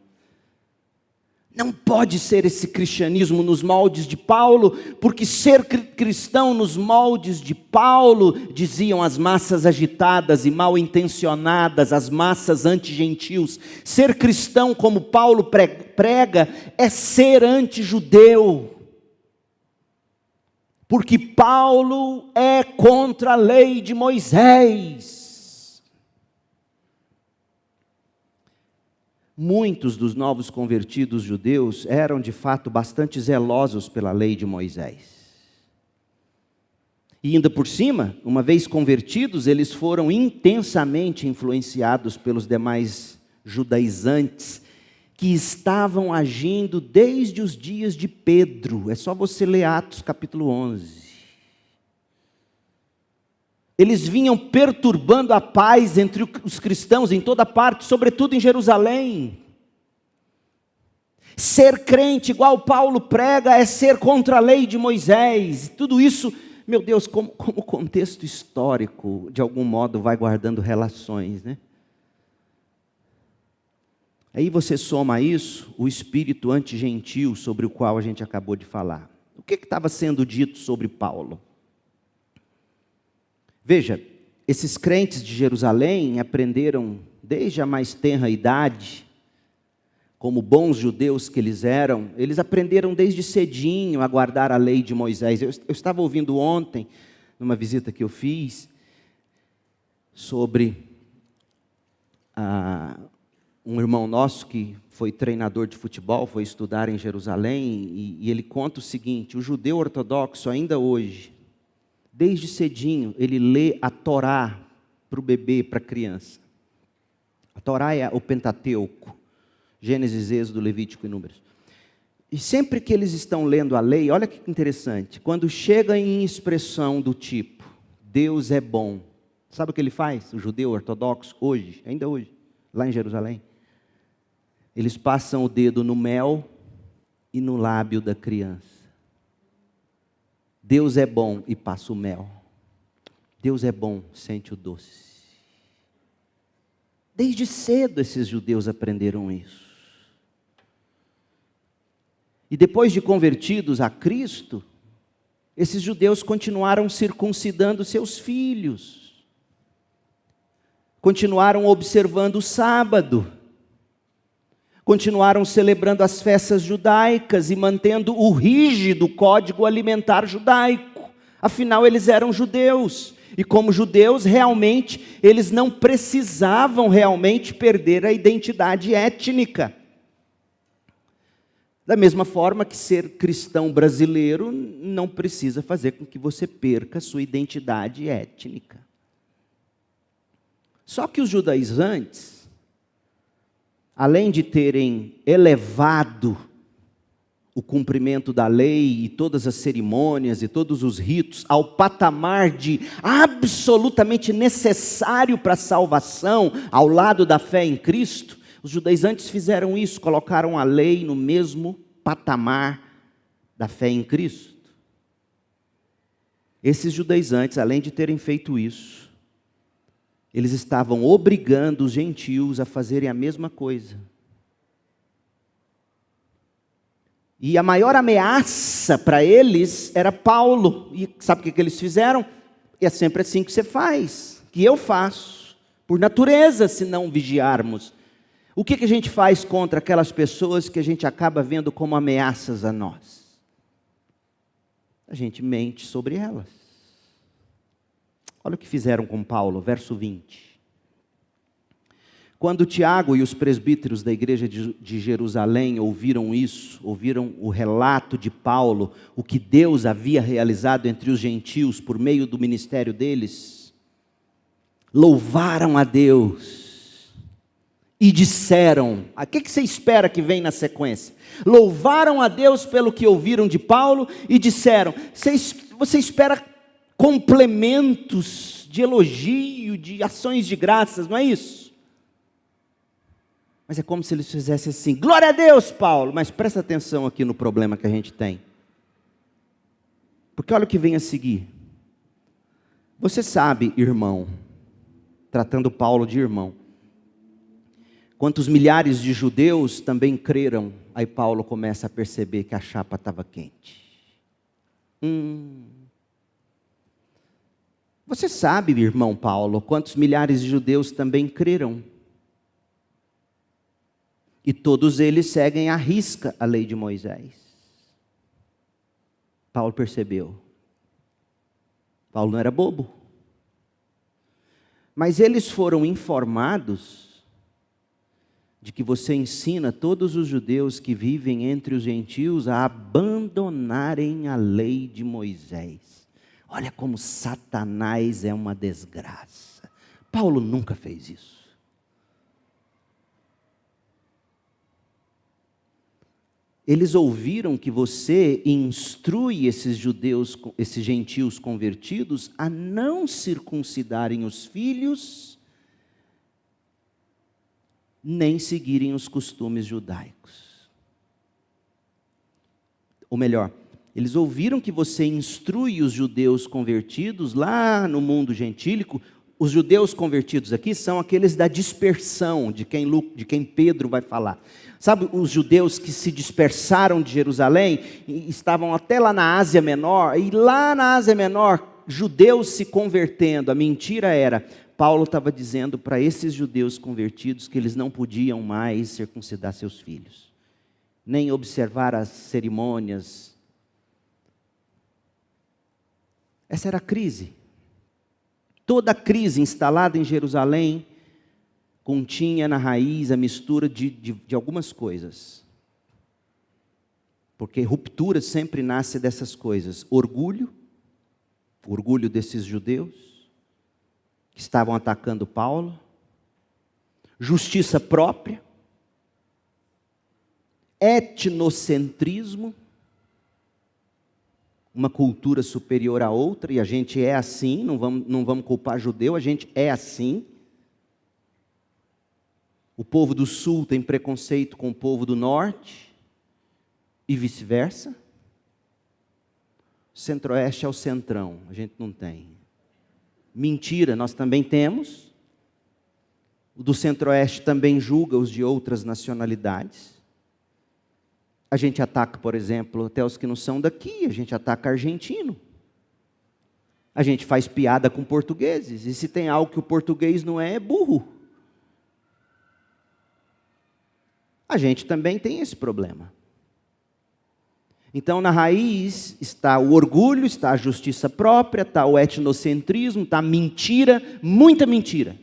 Não pode ser esse cristianismo nos moldes de Paulo, porque ser cristão nos moldes de Paulo, diziam as massas agitadas e mal intencionadas, as massas anti-gentios. Ser cristão como Paulo prega é ser anti-judeu. Porque Paulo é contra a lei de Moisés. Muitos dos novos convertidos judeus eram de fato bastante zelosos pela lei de Moisés. E ainda por cima, uma vez convertidos, eles foram intensamente influenciados pelos demais judaizantes, que estavam agindo desde os dias de Pedro. É só você ler Atos capítulo 11. Eles vinham perturbando a paz entre os cristãos em toda parte, sobretudo em Jerusalém. Ser crente, igual Paulo prega, é ser contra a lei de Moisés. Tudo isso, meu Deus, como o contexto histórico, de algum modo, vai guardando relações, né? Aí você soma a isso o espírito antigentil sobre o qual a gente acabou de falar. O que estava sendo dito sobre Paulo? Veja, esses crentes de Jerusalém aprenderam desde a mais tenra idade, como bons judeus que eles eram, eles aprenderam desde cedinho a guardar a lei de Moisés. Eu estava ouvindo ontem, numa visita que eu fiz, sobre um irmão nosso que foi treinador de futebol, foi estudar em Jerusalém, e ele conta o seguinte: o judeu ortodoxo, ainda hoje, desde cedinho, ele lê a Torá para o bebê, para a criança. A Torá é o Pentateuco, Gênesis, Êxodo, Levítico e Números. E sempre que eles estão lendo a lei, olha que interessante, quando chega em expressão do tipo, Deus é bom, sabe o que ele faz, o judeu ortodoxo, hoje, ainda hoje, lá em Jerusalém? Eles passam o dedo no mel e no lábio da criança. Deus é bom e passa o mel. Deus é bom, sente o doce. Desde cedo esses judeus aprenderam isso. E depois de convertidos a Cristo, esses judeus continuaram circuncidando seus filhos. Continuaram observando o sábado. Continuaram celebrando as festas judaicas e mantendo o rígido código alimentar judaico. Afinal, eles eram judeus. E como judeus, realmente, eles não precisavam realmente perder a identidade étnica. Da mesma forma que ser cristão brasileiro não precisa fazer com que você perca sua identidade étnica. Só que os judaizantes, além de terem elevado o cumprimento da lei e todas as cerimônias e todos os ritos ao patamar de absolutamente necessário para a salvação, ao lado da fé em Cristo, os judaizantes fizeram isso, colocaram a lei no mesmo patamar da fé em Cristo. Esses judaizantes, além de terem feito isso, eles estavam obrigando os gentios a fazerem a mesma coisa. E a maior ameaça para eles era Paulo. E sabe o que eles fizeram? E é sempre assim que você faz, que eu faço, por natureza, se não vigiarmos. O que a gente faz contra aquelas pessoas que a gente acaba vendo como ameaças a nós? A gente mente sobre elas. Olha o que fizeram com Paulo, verso 20. Quando Tiago e os presbíteros da igreja de Jerusalém ouviram isso, ouviram o relato de Paulo, o que Deus havia realizado entre os gentios por meio do ministério deles, louvaram a Deus e disseram, o que você espera que vem na sequência? Louvaram a Deus pelo que ouviram de Paulo e disseram, você espera complementos de elogio, de ações de graças, não é isso? Mas é como se eles fizessem assim, glória a Deus, Paulo, mas presta atenção aqui no problema que a gente tem. Porque olha o que vem a seguir. Você sabe, irmão, tratando Paulo de irmão, quantos milhares de judeus também creram, aí Paulo começa a perceber que a chapa estava quente. Você sabe, irmão Paulo, quantos milhares de judeus também creram? E todos eles seguem à risca a lei de Moisés. Paulo percebeu. Paulo não era bobo. Mas eles foram informados de que você ensina todos os judeus que vivem entre os gentios a abandonarem a lei de Moisés. Olha como Satanás é uma desgraça. Paulo nunca fez isso. Eles ouviram que você instrui esses judeus, esses gentios convertidos a não circuncidarem os filhos, nem seguirem os costumes judaicos. Ou melhor, eles ouviram que você instrui os judeus convertidos lá no mundo gentílico. Os judeus convertidos aqui são aqueles da dispersão, de quem Pedro vai falar. Sabe os judeus que se dispersaram de Jerusalém, e estavam até lá na Ásia Menor, e lá na Ásia Menor, judeus se convertendo. A mentira era, Paulo estava dizendo para esses judeus convertidos que eles não podiam mais circuncidar seus filhos, nem observar as cerimônias. Essa era a crise. Toda a crise instalada em Jerusalém continha na raiz a mistura de algumas coisas. Porque ruptura sempre nasce dessas coisas. Orgulho desses judeus que estavam atacando Paulo. Justiça própria. Etnocentrismo. Uma cultura superior à outra, e a gente é assim, não vamos culpar judeu, a gente é assim. O povo do sul tem preconceito com o povo do norte, e vice-versa. Centro-oeste é o centrão, a gente não tem. Mentira, nós também temos. O do centro-oeste também julga os de outras nacionalidades. A gente ataca, por exemplo, até os que não são daqui, a gente ataca argentino. A gente faz piada com portugueses, e se tem algo que o português não é burro. A gente também tem esse problema. Então, na raiz está o orgulho, está a justiça própria, está o etnocentrismo, está a mentira, muita mentira.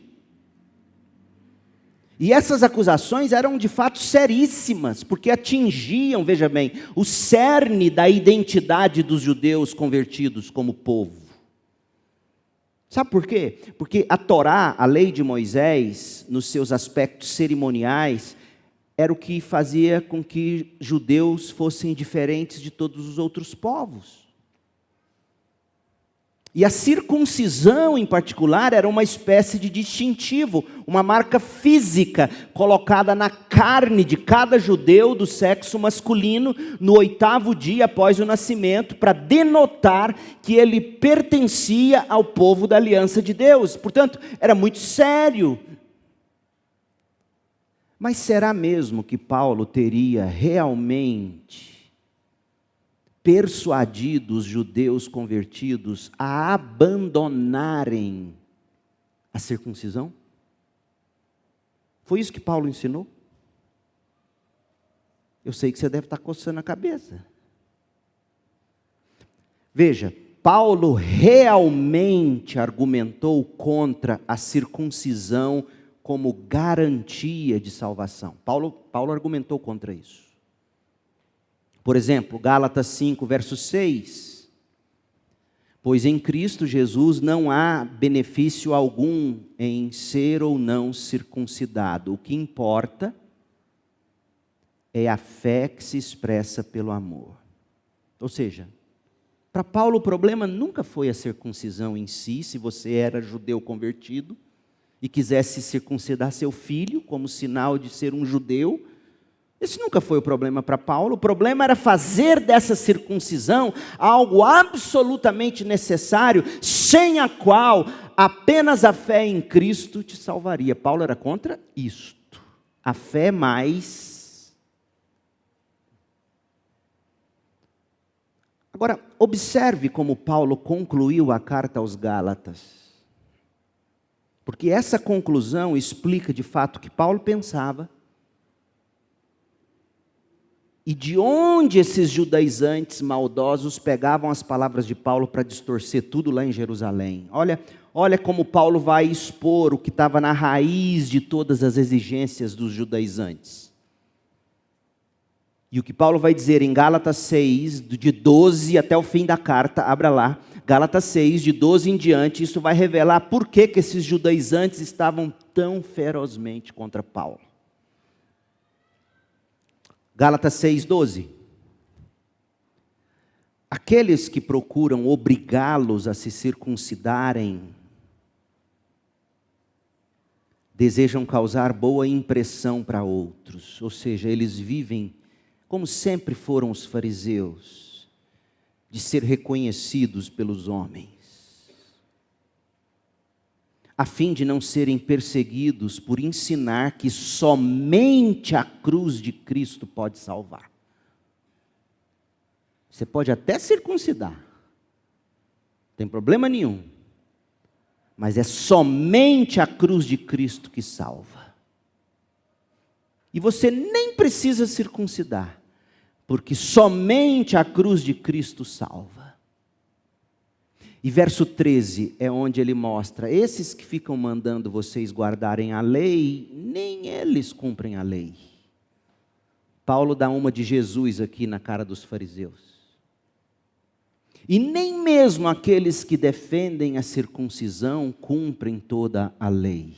E essas acusações eram de fato seríssimas, porque atingiam, veja bem, o cerne da identidade dos judeus convertidos como povo. Sabe por quê? Porque a Torá, a lei de Moisés, nos seus aspectos cerimoniais, era o que fazia com que judeus fossem diferentes de todos os outros povos. E a circuncisão, em particular, era uma espécie de distintivo, uma marca física colocada na carne de cada judeu do sexo masculino no 8º dia após o nascimento, para denotar que ele pertencia ao povo da aliança de Deus. Portanto, era muito sério. Mas será mesmo que Paulo teria realmente persuadido os judeus convertidos a abandonarem a circuncisão? Foi isso que Paulo ensinou? Eu sei que você deve estar coçando a cabeça. Veja, Paulo realmente argumentou contra a circuncisão como garantia de salvação. Paulo argumentou contra isso. Por exemplo, Gálatas 5, verso 6. Pois em Cristo Jesus não há benefício algum em ser ou não circuncidado. O que importa é a fé que se expressa pelo amor. Ou seja, para Paulo o problema nunca foi a circuncisão em si, se você era judeu convertido e quisesse circuncidar seu filho como sinal de ser um judeu. Esse nunca foi o problema para Paulo. O problema era fazer dessa circuncisão algo absolutamente necessário, sem a qual apenas a fé em Cristo te salvaria. Paulo era contra isto. A fé mais... Agora, observe como Paulo concluiu a carta aos Gálatas. Porque essa conclusão explica de fato o que Paulo pensava. E de onde esses judaizantes maldosos pegavam as palavras de Paulo para distorcer tudo lá em Jerusalém. Olha como Paulo vai expor o que estava na raiz de todas as exigências dos judaizantes. E o que Paulo vai dizer em Gálatas 6, de 12 até o fim da carta, abra lá, Gálatas 6, de 12 em diante, isso vai revelar por que esses judaizantes estavam tão ferozmente contra Paulo. Gálatas 6:12. Aqueles que procuram obrigá-los a se circuncidarem desejam causar boa impressão para outros, ou seja, eles vivem como sempre foram os fariseus, de ser reconhecidos pelos homens, a fim de não serem perseguidos por ensinar que somente a cruz de Cristo pode salvar. Você pode até circuncidar, não tem problema nenhum, mas é somente a cruz de Cristo que salva. E você nem precisa circuncidar, porque somente a cruz de Cristo salva. E verso 13 é onde ele mostra, esses que ficam mandando vocês guardarem a lei, nem eles cumprem a lei. Paulo dá uma de Jesus aqui na cara dos fariseus. E nem mesmo aqueles que defendem a circuncisão cumprem toda a lei.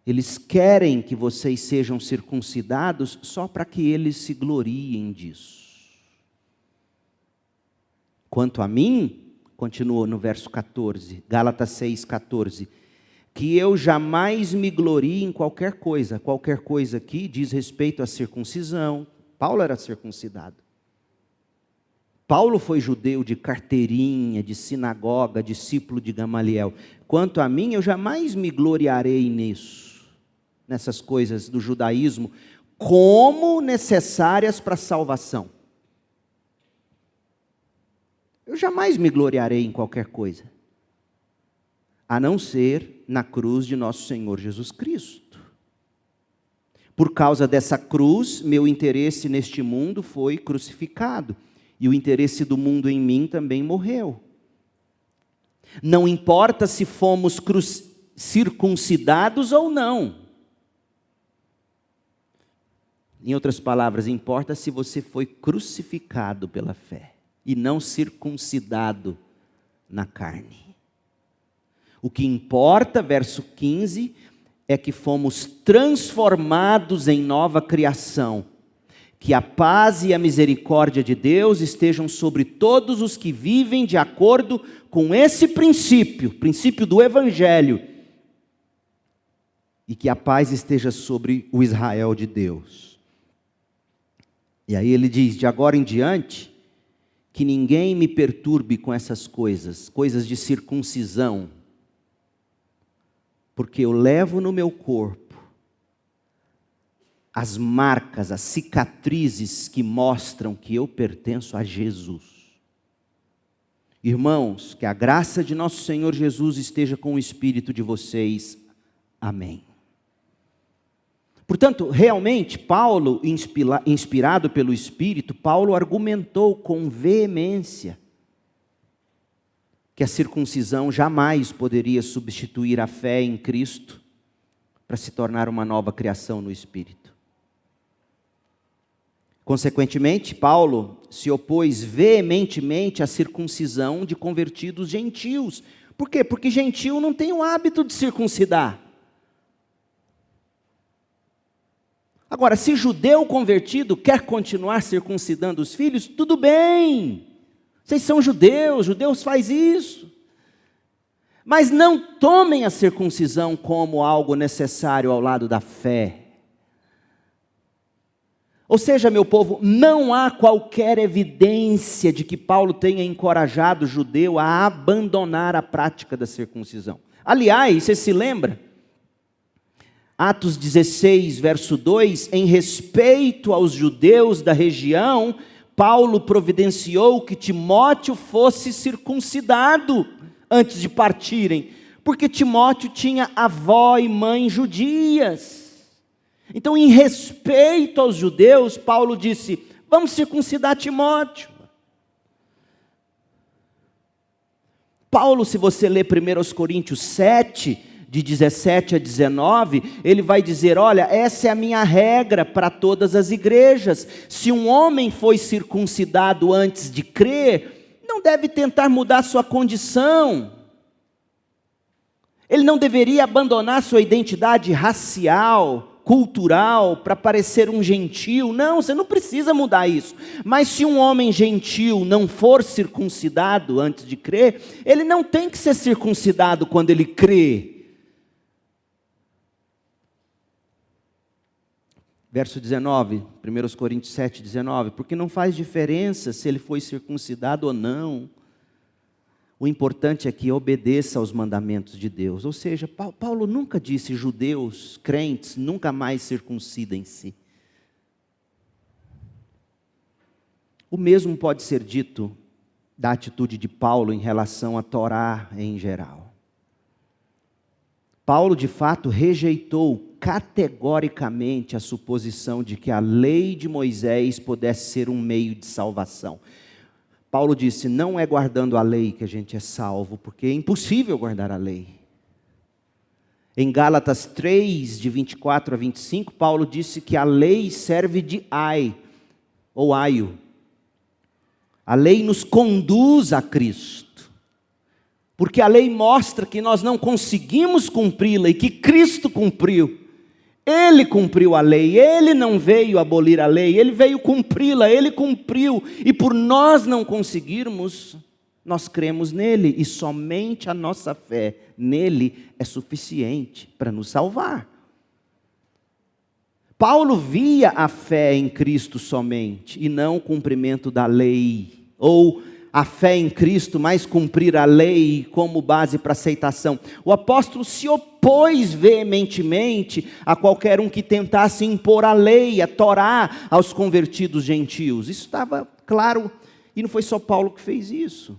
Eles querem que vocês sejam circuncidados só para que eles se gloriem disso. Quanto a mim, continua no verso 14, Gálatas 6:14, que eu jamais me glorie em qualquer coisa aqui diz respeito à circuncisão. Paulo era circuncidado. Paulo foi judeu de carteirinha, de sinagoga, discípulo de Gamaliel. Quanto a mim, eu jamais me gloriarei nisso, nessas coisas do judaísmo, como necessárias para a salvação. Eu jamais me gloriarei em qualquer coisa, a não ser na cruz de nosso Senhor Jesus Cristo. Por causa dessa cruz, meu interesse neste mundo foi crucificado, e o interesse do mundo em mim também morreu. Não importa se fomos circuncidados ou não. Em outras palavras, importa se você foi crucificado pela fé e não circuncidado na carne. O que importa, verso 15, é que fomos transformados em nova criação. Que a paz e a misericórdia de Deus estejam sobre todos os que vivem de acordo com esse princípio do Evangelho. E que a paz esteja sobre o Israel de Deus. E aí ele diz, de agora em diante, que ninguém me perturbe com essas coisas de circuncisão, porque eu levo no meu corpo as marcas, as cicatrizes que mostram que eu pertenço a Jesus. Irmãos, que a graça de nosso Senhor Jesus esteja com o espírito de vocês. Amém. Portanto, realmente, Paulo, inspirado pelo Espírito, Paulo argumentou com veemência que a circuncisão jamais poderia substituir a fé em Cristo para se tornar uma nova criação no Espírito. Consequentemente, Paulo se opôs veementemente à circuncisão de convertidos gentios. Por quê? Porque gentio não tem o hábito de circuncidar. Agora, se judeu convertido quer continuar circuncidando os filhos, tudo bem. Vocês são judeus faz isso. Mas não tomem a circuncisão como algo necessário ao lado da fé. Ou seja, meu povo, não há qualquer evidência de que Paulo tenha encorajado o judeu a abandonar a prática da circuncisão. Aliás, você se lembra? Atos 16, verso 2, em respeito aos judeus da região, Paulo providenciou que Timóteo fosse circuncidado antes de partirem, porque Timóteo tinha avó e mãe judias. Então, em respeito aos judeus, Paulo disse, vamos circuncidar Timóteo. Paulo, se você ler 1 Coríntios 7, de 17 a 19, ele vai dizer, olha, essa é a minha regra para todas as igrejas. Se um homem foi circuncidado antes de crer, não deve tentar mudar sua condição. Ele não deveria abandonar sua identidade racial, cultural, para parecer um gentio. Não, você não precisa mudar isso. Mas se um homem gentio não for circuncidado antes de crer, ele não tem que ser circuncidado quando ele crê. Verso 19, 1 Coríntios 7, 19, porque não faz diferença se ele foi circuncidado ou não. O importante é que obedeça aos mandamentos de Deus. Ou seja, Paulo nunca disse, judeus, crentes, nunca mais circuncidem-se. O mesmo pode ser dito da atitude de Paulo em relação à Torá em geral. Paulo, de fato, rejeitou categoricamente a suposição de que a lei de Moisés pudesse ser um meio de salvação. Paulo disse, não é guardando a lei que a gente é salvo, porque é impossível guardar a lei. Em Gálatas 3, de 24 a 25, Paulo disse que a lei serve de aio. A lei nos conduz a Cristo, porque a lei mostra que nós não conseguimos cumpri-la e que Cristo cumpriu. Ele cumpriu a lei, ele não veio abolir a lei, ele veio cumpri-la, ele cumpriu. E por nós não conseguirmos, nós cremos nele. E somente a nossa fé nele é suficiente para nos salvar. Paulo via a fé em Cristo somente, e não o cumprimento da lei. Ou a fé em Cristo, mais cumprir a lei como base para aceitação. O apóstolo se opôs veementemente a qualquer um que tentasse impor a lei, a Torá, aos convertidos gentios. Isso estava claro, e não foi só Paulo que fez isso.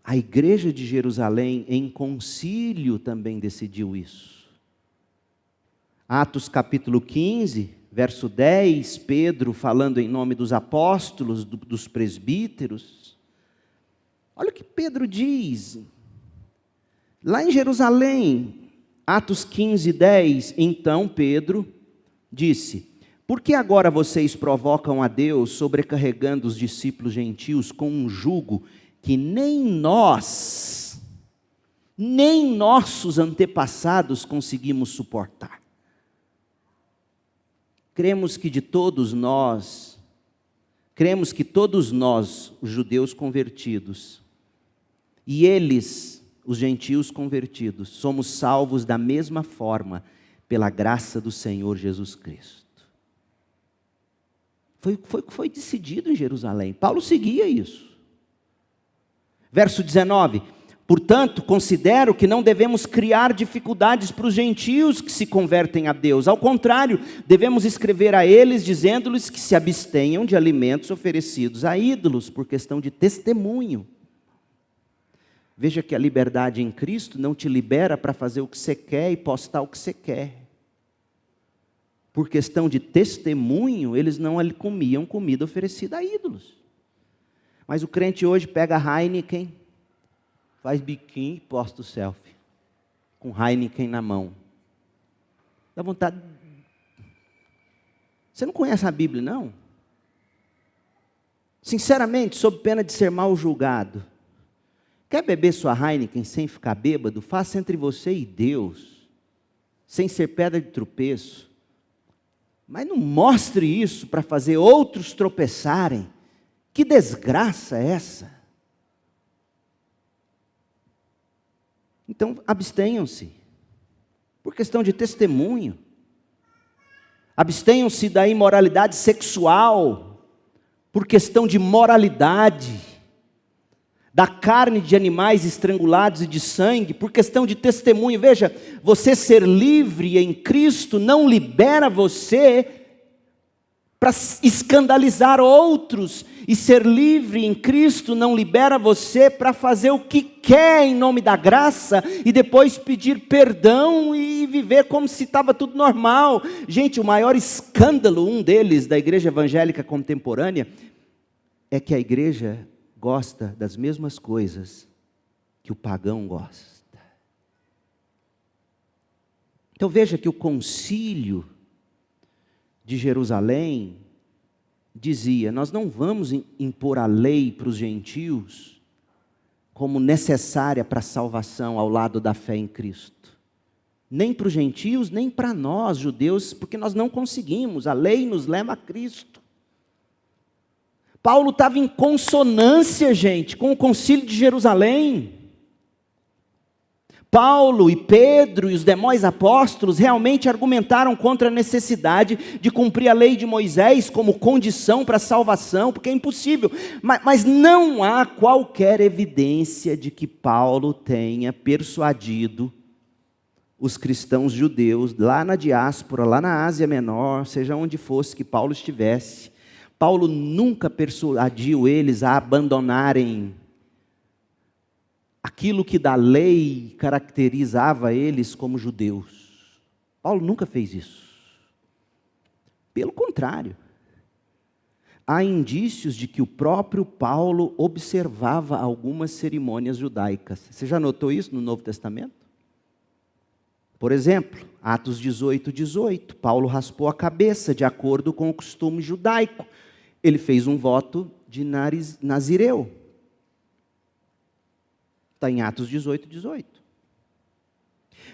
A igreja de Jerusalém, em concílio, também decidiu isso. Atos capítulo 15, verso 10, Pedro falando em nome dos apóstolos, dos presbíteros. Olha o que Pedro diz. Lá em Jerusalém, Atos 15, 10, então Pedro disse: por que agora vocês provocam a Deus, sobrecarregando os discípulos gentios com um jugo que nem nós, nem nossos antepassados conseguimos suportar? Cremos que todos nós, os judeus convertidos, e eles, os gentios convertidos, somos salvos da mesma forma, pela graça do Senhor Jesus Cristo. Foi decidido em Jerusalém. Paulo seguia isso. Verso 19: portanto, considero que não devemos criar dificuldades para os gentios que se convertem a Deus. Ao contrário, devemos escrever a eles, dizendo-lhes que se abstenham de alimentos oferecidos a ídolos, por questão de testemunho. Veja que a liberdade em Cristo não te libera para fazer o que você quer e postar o que você quer. Por questão de testemunho, eles não comiam comida oferecida a ídolos. Mas o crente hoje pega a Heineken, faz biquinho e posta o selfie, com Heineken na mão. Dá vontade. Você não conhece a Bíblia, não? Sinceramente, sob pena de ser mal julgado, quer beber sua Heineken sem ficar bêbado? Faça entre você e Deus, sem ser pedra de tropeço. Mas não mostre isso para fazer outros tropeçarem. Que desgraça é essa? Então, abstenham-se, por questão de testemunho. Abstenham-se da imoralidade sexual, por questão de moralidade. Da carne de animais estrangulados e de sangue, por questão de testemunho. Veja, você ser livre em Cristo não libera você para escandalizar outros, e ser livre em Cristo não libera você para fazer o que quer em nome da graça, e depois pedir perdão e viver como se estava tudo normal. Gente, o maior escândalo, um deles, da igreja evangélica contemporânea, é que a igreja gosta das mesmas coisas que o pagão gosta. Então veja que o concílio de Jerusalém dizia: nós não vamos impor a lei para os gentios como necessária para a salvação ao lado da fé em Cristo. Nem para os gentios, nem para nós, judeus, porque nós não conseguimos, a lei nos leva a Cristo. Paulo estava em consonância, gente, com o concílio de Jerusalém. Paulo e Pedro e os demais apóstolos realmente argumentaram contra a necessidade de cumprir a lei de Moisés como condição para a salvação, porque é impossível. Mas não há qualquer evidência de que Paulo tenha persuadido os cristãos judeus lá na diáspora, lá na Ásia Menor, seja onde fosse que Paulo estivesse. Paulo nunca persuadiu eles a abandonarem aquilo que da lei caracterizava eles como judeus. Paulo nunca fez isso. Pelo contrário, há indícios de que o próprio Paulo observava algumas cerimônias judaicas. Você já notou isso no Novo Testamento? Por exemplo, Atos 18, 18, Paulo raspou a cabeça de acordo com o costume judaico. Ele fez um voto de nazireu. Está em Atos 18, 18.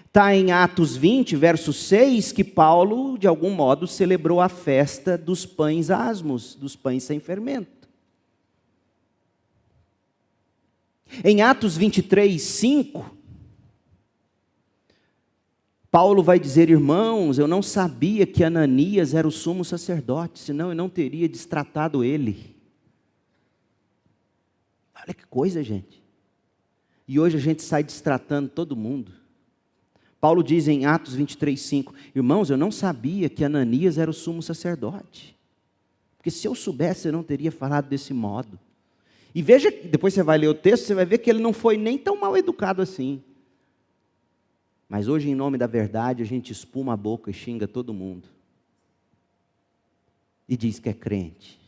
Está em Atos 20, verso 6, que Paulo, de algum modo, celebrou a festa dos pães asmos, dos pães sem fermento. Em Atos 23, 5, Paulo vai dizer: irmãos, eu não sabia que Ananias era o sumo sacerdote, senão eu não teria destratado ele. Olha que coisa, gente. E hoje a gente sai destratando todo mundo. Paulo diz em Atos 23, 5, irmãos, eu não sabia que Ananias era o sumo sacerdote. Porque se eu soubesse, eu não teria falado desse modo. E veja, depois você vai ler o texto, você vai ver que ele não foi nem tão mal educado assim. Mas hoje, em nome da verdade, a gente espuma a boca e xinga todo mundo. E diz que é crente.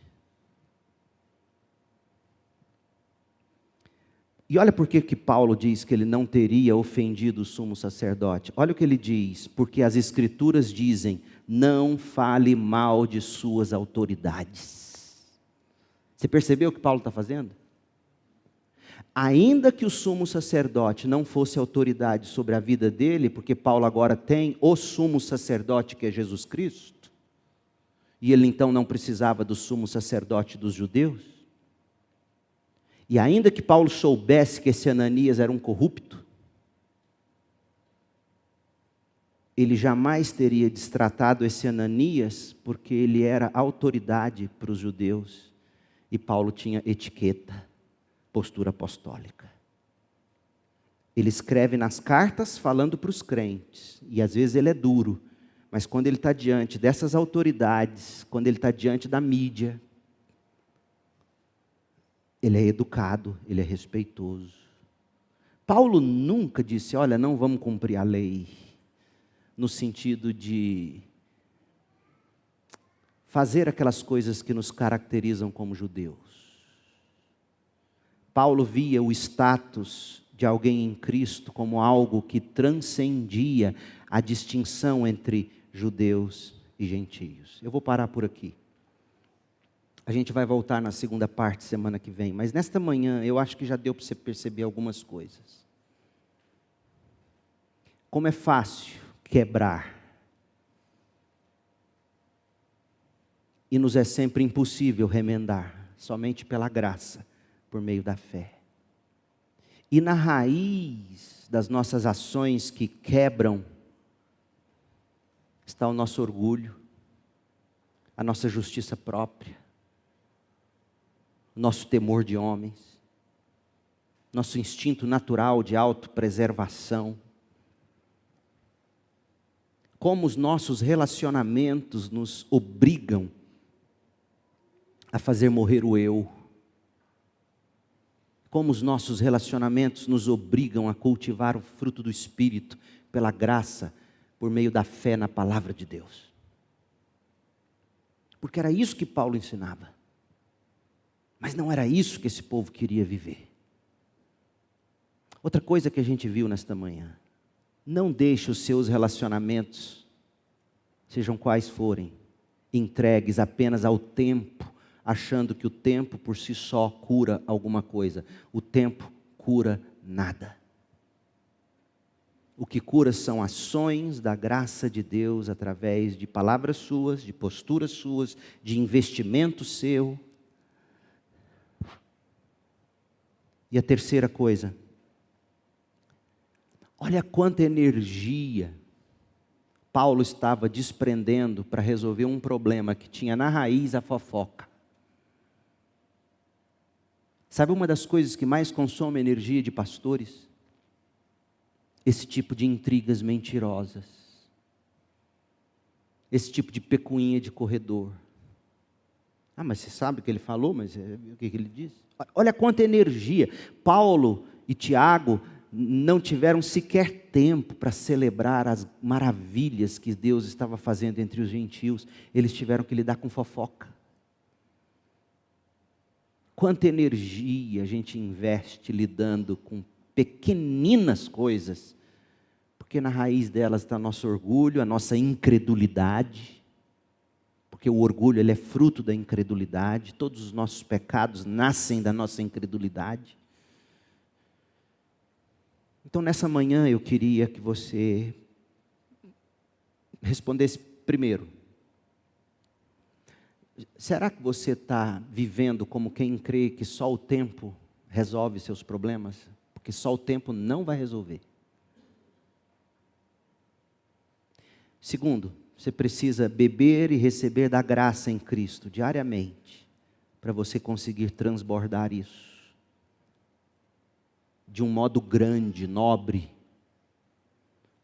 E olha por que Paulo diz que ele não teria ofendido o sumo sacerdote. Olha o que ele diz: porque as escrituras dizem, não fale mal de suas autoridades. Você percebeu o que Paulo está fazendo? Ainda que o sumo sacerdote não fosse autoridade sobre a vida dele, porque Paulo agora tem o sumo sacerdote que é Jesus Cristo, e ele então não precisava do sumo sacerdote dos judeus, e ainda que Paulo soubesse que esse Ananias era um corrupto, ele jamais teria destratado esse Ananias, porque ele era autoridade para os judeus, e Paulo tinha etiqueta, postura apostólica. Ele escreve nas cartas falando para os crentes, e às vezes ele é duro, mas quando ele está diante dessas autoridades, quando ele está diante da mídia, ele é educado, ele é respeitoso. Paulo nunca disse, olha, não vamos cumprir a lei, no sentido de fazer aquelas coisas que nos caracterizam como judeus. Paulo via o status de alguém em Cristo como algo que transcendia a distinção entre judeus e gentios. Eu vou parar por aqui. A gente vai voltar na segunda parte semana que vem, mas nesta manhã eu acho que já deu para você perceber algumas coisas. Como é fácil quebrar, e nos é sempre impossível remendar, somente pela graça, por meio da fé. E na raiz das nossas ações que quebram, está o nosso orgulho, a nossa justiça própria, nosso temor de homens, nosso instinto natural de autopreservação. Como os nossos relacionamentos nos obrigam a fazer morrer o eu. Como os nossos relacionamentos nos obrigam a cultivar o fruto do Espírito, pela graça, por meio da fé na palavra de Deus. Porque era isso que Paulo ensinava. Mas não era isso que esse povo queria viver. Outra coisa que a gente viu nesta manhã: não deixe os seus relacionamentos, sejam quais forem, entregues apenas ao tempo, achando que o tempo por si só cura alguma coisa. O tempo cura nada. O que cura são ações da graça de Deus através de palavras suas, de posturas suas, de investimento seu. E a terceira coisa, olha quanta energia Paulo estava desprendendo para resolver um problema que tinha na raiz a fofoca. Sabe uma das coisas que mais consome energia de pastores? Esse tipo de intrigas mentirosas. Esse tipo de pecuinha de corredor. Ah, mas você sabe o que ele falou, mas o que ele disse? Olha quanta energia. Paulo e Tiago não tiveram sequer tempo para celebrar as maravilhas que Deus estava fazendo entre os gentios. Eles tiveram que lidar com fofoca. Quanta energia a gente investe lidando com pequeninas coisas, porque na raiz delas está nosso orgulho, a nossa incredulidade. Porque o orgulho, ele é fruto da incredulidade. Todos os nossos pecados nascem da nossa incredulidade. Então, nessa manhã, eu queria que você respondesse primeiro. Será que você está vivendo como quem crê que só o tempo resolve seus problemas? Porque só o tempo não vai resolver. Segundo, você precisa beber e receber da graça em Cristo diariamente, para você conseguir transbordar isso de um modo grande, nobre,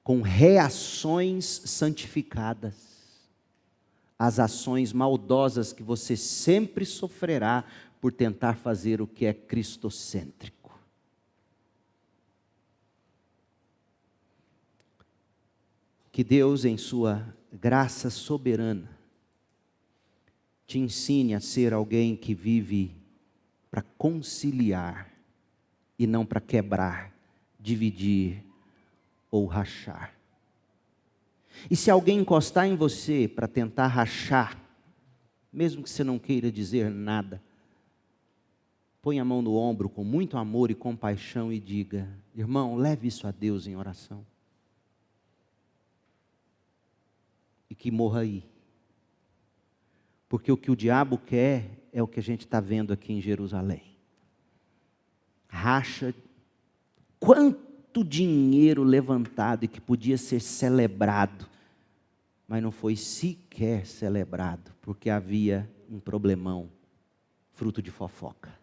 com reações santificadas às ações maldosas que você sempre sofrerá por tentar fazer o que é cristocêntrico. Que Deus, em sua graça soberana, te ensine a ser alguém que vive para conciliar e não para quebrar, dividir ou rachar. E se alguém encostar em você para tentar rachar, mesmo que você não queira dizer nada, põe a mão no ombro com muito amor e compaixão e diga: irmão, leve isso a Deus em oração. E que morra aí. Porque o que o diabo quer é o que a gente está vendo aqui em Jerusalém. Racha. Quanto dinheiro levantado e que podia ser celebrado, mas não foi sequer celebrado, porque havia um problemão, fruto de fofoca.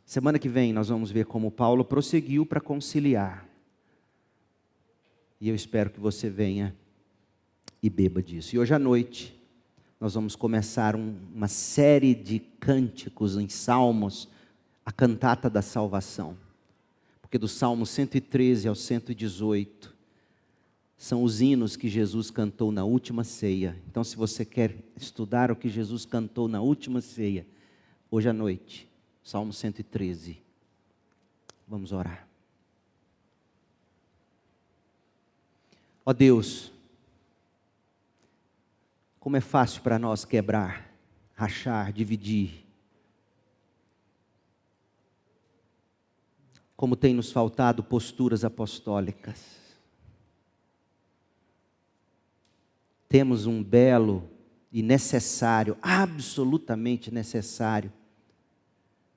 Semana que vem nós vamos ver como Paulo prosseguiu para conciliar. E eu espero que você venha e beba disso. E hoje à noite nós vamos começar uma série de cânticos em salmos, a cantata da salvação. Porque do Salmo 113 ao 118 são os hinos que Jesus cantou na última ceia. Então, se você quer estudar o que Jesus cantou na última ceia, hoje à noite, Salmo 113. Vamos orar. Ó Deus, como é fácil para nós quebrar, rachar, dividir. Como tem nos faltado posturas apostólicas. Temos um belo e necessário, absolutamente necessário,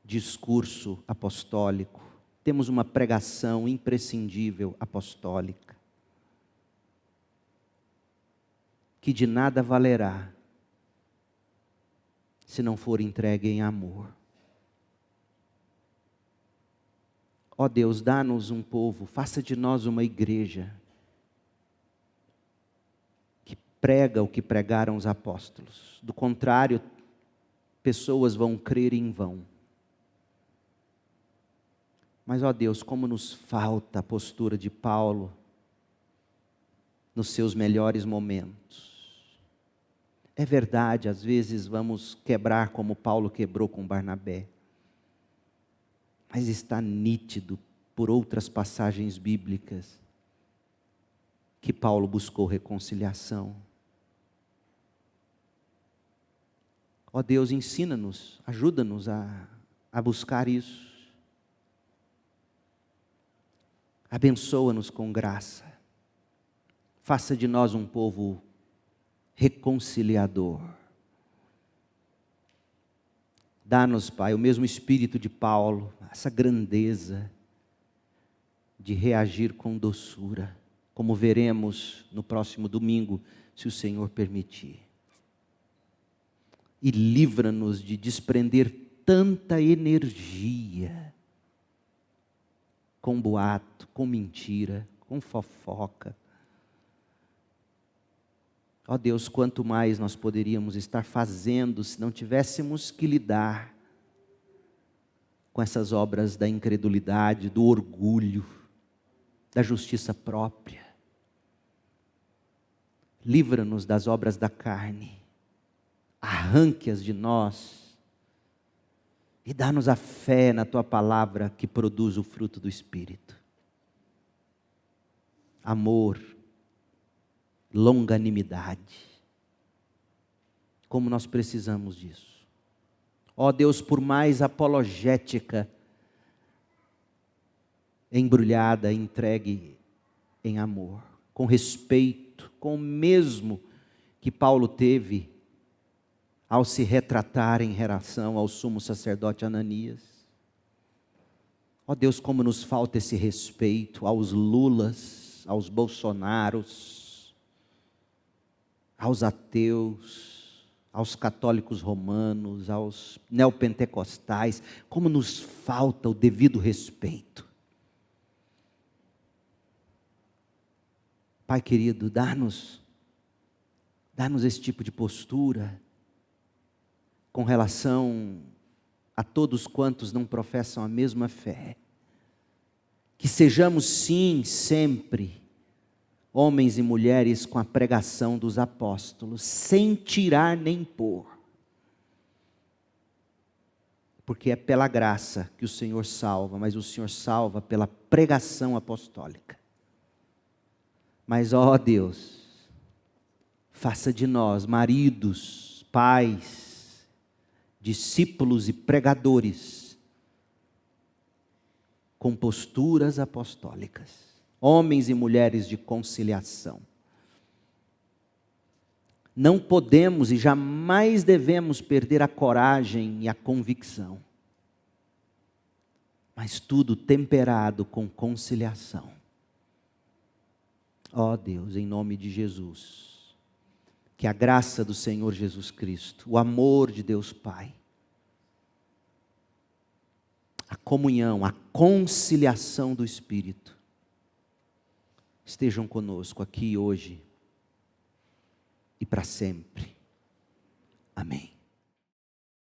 discurso apostólico. Temos uma pregação imprescindível apostólica. Que de nada valerá se não for entregue em amor. Ó Deus, dá-nos um povo, faça de nós uma igreja que prega o que pregaram os apóstolos. Do contrário, pessoas vão crer em vão. Mas, ó Deus, como nos falta a postura de Paulo nos seus melhores momentos. É verdade, às vezes vamos quebrar como Paulo quebrou com Barnabé. Mas está nítido por outras passagens bíblicas que Paulo buscou reconciliação. Ó Deus, ensina-nos, ajuda-nos a buscar isso. Abençoa-nos com graça. Faça de nós um povo reconciliador. Dá-nos, Pai, o mesmo espírito de Paulo, essa grandeza de reagir com doçura, como veremos no próximo domingo, se o Senhor permitir. E livra-nos de desprender tanta energia com boato, com mentira, com fofoca. Ó Deus, quanto mais nós poderíamos estar fazendo se não tivéssemos que lidar com essas obras da incredulidade, do orgulho, da justiça própria. Livra-nos das obras da carne, arranque-as de nós e dá-nos a fé na Tua palavra que produz o fruto do Espírito. Amor, longanimidade. Como nós precisamos disso. Ó Deus, por mais apologética, embrulhada, entregue em amor, com respeito, com o mesmo que Paulo teve ao se retratar em relação ao sumo sacerdote Ananias. Ó Deus, como nos falta esse respeito aos Lulas, aos Bolsonaros, aos ateus, aos católicos romanos, aos neopentecostais, como nos falta o devido respeito. Pai querido, dá-nos esse tipo de postura com relação a todos quantos não professam a mesma fé. Que sejamos sim, sempre, homens e mulheres com a pregação dos apóstolos, sem tirar nem pôr. porque é pela graça que o Senhor salva, mas o Senhor salva pela pregação apostólica. Mas, ó Deus, faça de nós maridos, pais, discípulos e pregadores com posturas apostólicas, homens e mulheres de conciliação. Não podemos e jamais devemos perder a coragem e a convicção, mas tudo temperado com conciliação. Ó Deus, em nome de Jesus, que a graça do Senhor Jesus Cristo, o amor de Deus Pai, a comunhão, a conciliação do Espírito, estejam conosco aqui hoje e para sempre. Amém.